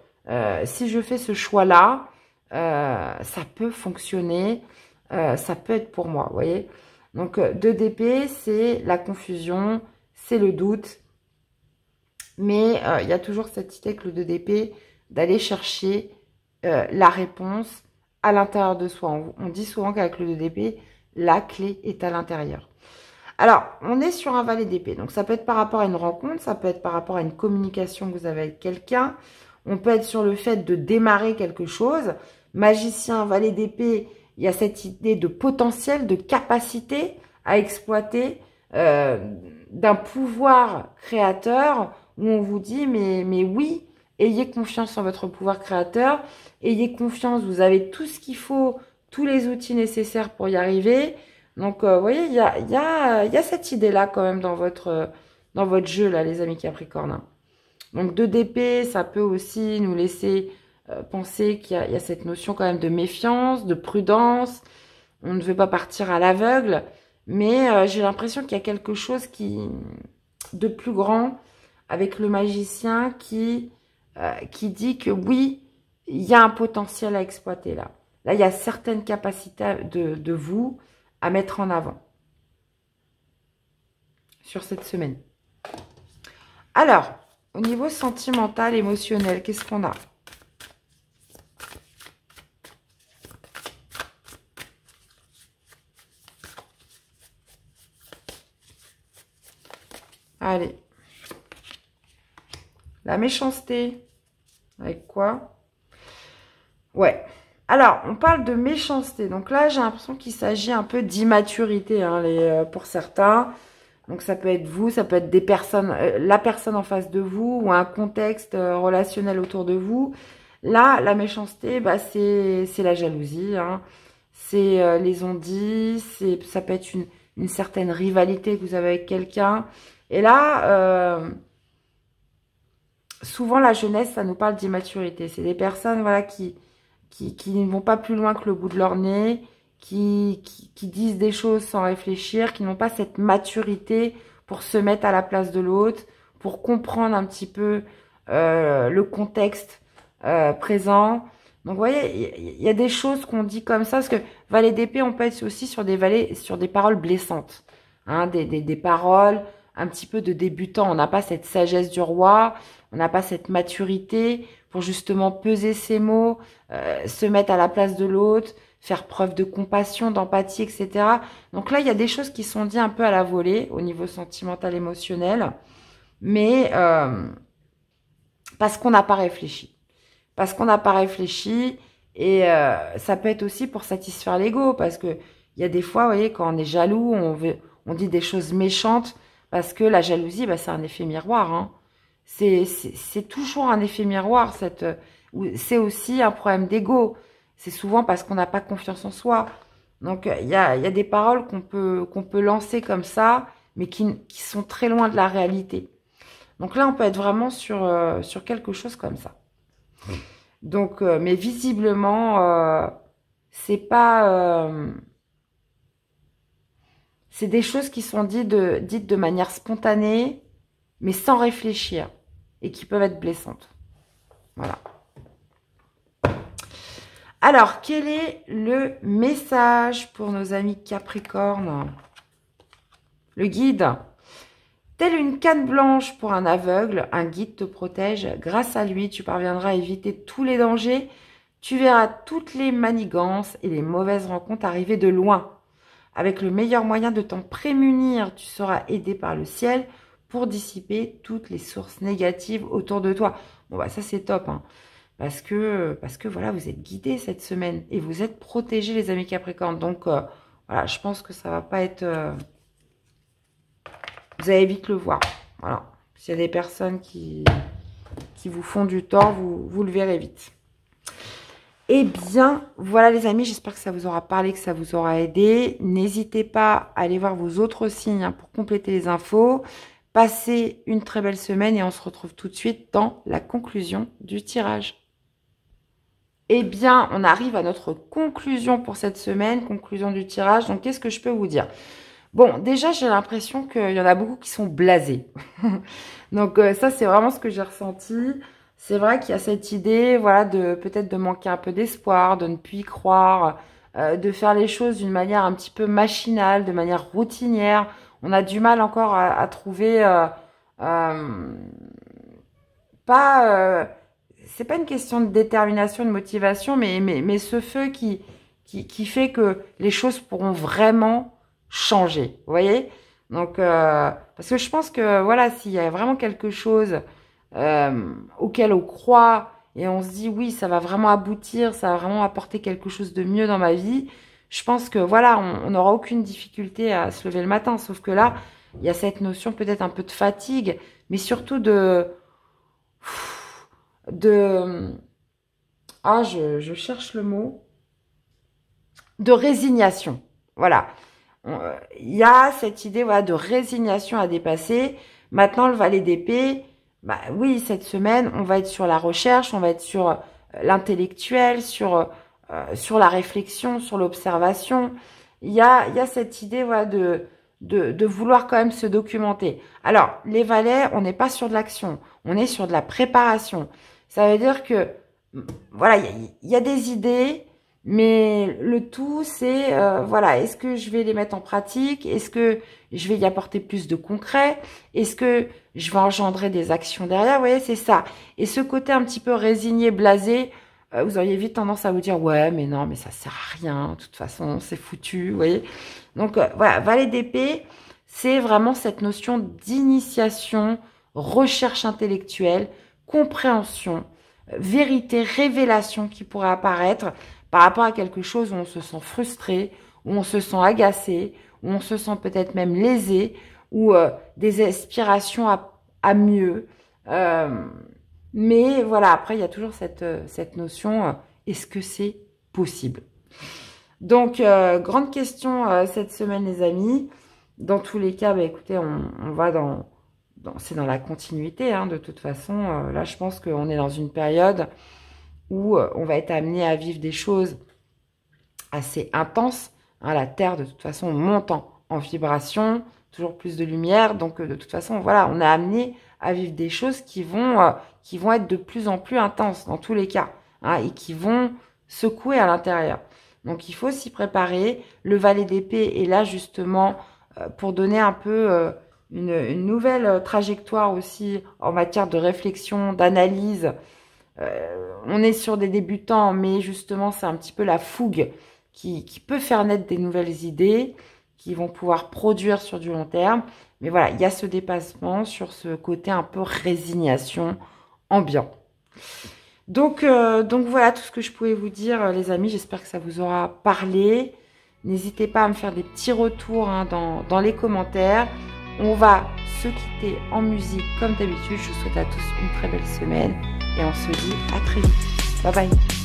Si je fais ce choix-là, ça peut fonctionner. Ça peut être pour moi, vous voyez. Donc, 2 d'épée, c'est la confusion, c'est le doute. Mais il y a toujours cette idée que le 2 d'épée, d'aller chercher la réponse à l'intérieur de soi. On dit souvent qu'avec le 2 d'épée, la clé est à l'intérieur. Alors, on est sur un valet d'épée. Donc, ça peut être par rapport à une rencontre, ça peut être par rapport à une communication que vous avez avec quelqu'un. On peut être sur le fait de démarrer quelque chose. Magicien, valet d'épée, il y a cette idée de potentiel, de capacité à exploiter, d'un pouvoir créateur où on vous dit, mais oui, ayez confiance en votre pouvoir créateur, ayez confiance, vous avez tout ce qu'il faut, tous les outils nécessaires pour y arriver. Donc, vous voyez, il y a cette idée-là quand même dans votre jeu, là, les amis Capricornes. Donc, 2 d'épée, ça peut aussi nous laisser penser qu'il y a cette notion quand même de méfiance, de prudence. On ne veut pas partir à l'aveugle, mais j'ai l'impression qu'il y a quelque chose de plus grand avec le magicien qui dit que oui, il y a un potentiel à exploiter là. Là, il y a certaines capacités de vous à mettre en avant sur cette semaine. Alors, au niveau sentimental, émotionnel, qu'est-ce qu'on a? Allez. La méchanceté. Avec quoi? Ouais. Alors, on parle de méchanceté. Donc là, j'ai l'impression qu'il s'agit un peu d'immaturité hein, pour certains. Donc ça peut être vous, ça peut être des personnes, la personne en face de vous ou un contexte relationnel autour de vous. Là, la méchanceté, bah, c'est la jalousie. Hein. C'est les on-dit. Ça peut être une certaine rivalité que vous avez avec quelqu'un. Et là, souvent la jeunesse, ça nous parle d'immaturité. C'est des personnes voilà, qui ne vont pas plus loin que le bout de leur nez, qui disent des choses sans réfléchir, qui n'ont pas cette maturité pour se mettre à la place de l'autre, pour comprendre un petit peu le contexte présent. Donc, vous voyez, il y a des choses qu'on dit comme ça, parce que valet d'épée, on peut être aussi sur des paroles blessantes, hein, des paroles un petit peu de débutant. On n'a pas cette sagesse du roi, on n'a pas cette maturité pour justement peser ses mots, se mettre à la place de l'autre, faire preuve de compassion, d'empathie, etc. Donc là, il y a des choses qui sont dites un peu à la volée au niveau sentimental, émotionnel, mais parce qu'on n'a pas réfléchi. Parce qu'on n'a pas réfléchi, et ça peut être aussi pour satisfaire l'ego, parce que il y a des fois, vous voyez, quand on est jaloux, on dit des choses méchantes, parce que la jalousie, bah, c'est un effet miroir, hein. C'est toujours un effet miroir, c'est aussi un problème d'ego. C'est souvent parce qu'on n'a pas confiance en soi. Donc, il y a des paroles qu'on peut lancer comme ça, mais qui sont très loin de la réalité. Donc là, on peut être vraiment sur quelque chose comme ça. Donc, mais visiblement, c'est pas... c'est des choses qui sont dites de manière spontanée, mais sans réfléchir, et qui peuvent être blessantes. Voilà. Alors, quel est le message pour nos amis Capricorne? Le guide. Telle une canne blanche pour un aveugle, un guide te protège. Grâce à lui, tu parviendras à éviter tous les dangers. Tu verras toutes les manigances et les mauvaises rencontres arriver de loin. Avec le meilleur moyen de t'en prémunir, tu seras aidé par le ciel pour dissiper toutes les sources négatives autour de toi. Bon, bah ça, c'est top, hein. Parce que voilà, vous êtes guidés cette semaine et vous êtes protégés, les amis Capricorne. Donc, voilà, je pense que ça va pas être... vous allez vite le voir. Voilà. S'il y a des personnes qui vous font du tort, vous le verrez vite. Eh bien, voilà les amis, j'espère que ça vous aura parlé, que ça vous aura aidé. N'hésitez pas à aller voir vos autres signes, hein, pour compléter les infos. Passez une très belle semaine et on se retrouve tout de suite dans la conclusion du tirage. Eh bien, on arrive à notre conclusion pour cette semaine, conclusion du tirage. Donc, qu'est-ce que je peux vous dire? Bon, déjà, j'ai l'impression qu'il y en a beaucoup qui sont blasés. Donc, ça, c'est vraiment ce que j'ai ressenti. C'est vrai qu'il y a cette idée, voilà, peut-être de manquer un peu d'espoir, de ne plus y croire, de faire les choses d'une manière un petit peu machinale, de manière routinière. On a du mal encore à trouver c'est pas une question de détermination, de motivation, mais ce feu qui fait que les choses pourront vraiment changer. Vous voyez? Donc, parce que je pense que, voilà, s'il y a vraiment quelque chose auquel on croit et on se dit, oui, ça va vraiment aboutir, ça va vraiment apporter quelque chose de mieux dans ma vie, je pense que, voilà, on n'aura aucune difficulté à se lever le matin. Sauf que là, il y a cette notion peut-être un peu de fatigue, mais surtout je cherche le mot, de résignation. Voilà. Il y a cette idée, voilà, de résignation à dépasser. Maintenant, le valet d'épée, bah oui, cette semaine, on va être sur la recherche, on va être sur l'intellectuel, sur la réflexion, sur l'observation. Il y a cette idée, voilà, de vouloir quand même se documenter. Alors, les valets, on n'est pas sur de l'action, on est sur de la préparation. Ça veut dire que, voilà, il y a des idées, mais le tout, c'est, voilà, est-ce que je vais les mettre en pratique? Est-ce que je vais y apporter plus de concret? Est-ce que je vais engendrer des actions derrière? Vous voyez, c'est ça. Et ce côté un petit peu résigné, blasé, vous auriez vite tendance à vous dire, ouais, mais non, mais ça sert à rien, de toute façon, c'est foutu, vous voyez. Donc, voilà, valet d'épée, c'est vraiment cette notion d'initiation, recherche intellectuelle, compréhension, vérité, révélation qui pourrait apparaître par rapport à quelque chose où on se sent frustré, où on se sent agacé, où on se sent peut-être même lésé, ou des aspirations à mieux. Mais voilà, après, il y a toujours cette notion, est-ce que c'est possible? Donc, grande question cette semaine, les amis. dans tous les cas, bah, écoutez, on va c'est dans la continuité, hein, de toute façon. Là, je pense qu'on est dans une période où on va être amené à vivre des choses assez intenses. Hein, la Terre, de toute façon, monte en vibration, toujours plus de lumière. Donc, de toute façon, voilà, on est amené à vivre des choses qui vont être de plus en plus intenses, dans tous les cas, hein, et qui vont secouer à l'intérieur. Donc, il faut s'y préparer. Le valet d'épée est là, justement, pour donner un peu une nouvelle trajectoire aussi en matière de réflexion, d'analyse. On est sur des débutants, mais justement, c'est un petit peu la fougue qui peut faire naître des nouvelles idées, qui vont pouvoir produire sur du long terme. Mais voilà, il y a ce dépassement sur ce côté un peu résignation ambiant. Donc voilà tout ce que je pouvais vous dire, les amis. J'espère que ça vous aura parlé. N'hésitez pas à me faire des petits retours, hein, dans les commentaires. On va se quitter en musique comme d'habitude. Je vous souhaite à tous une très belle semaine et on se dit à très vite. Bye bye.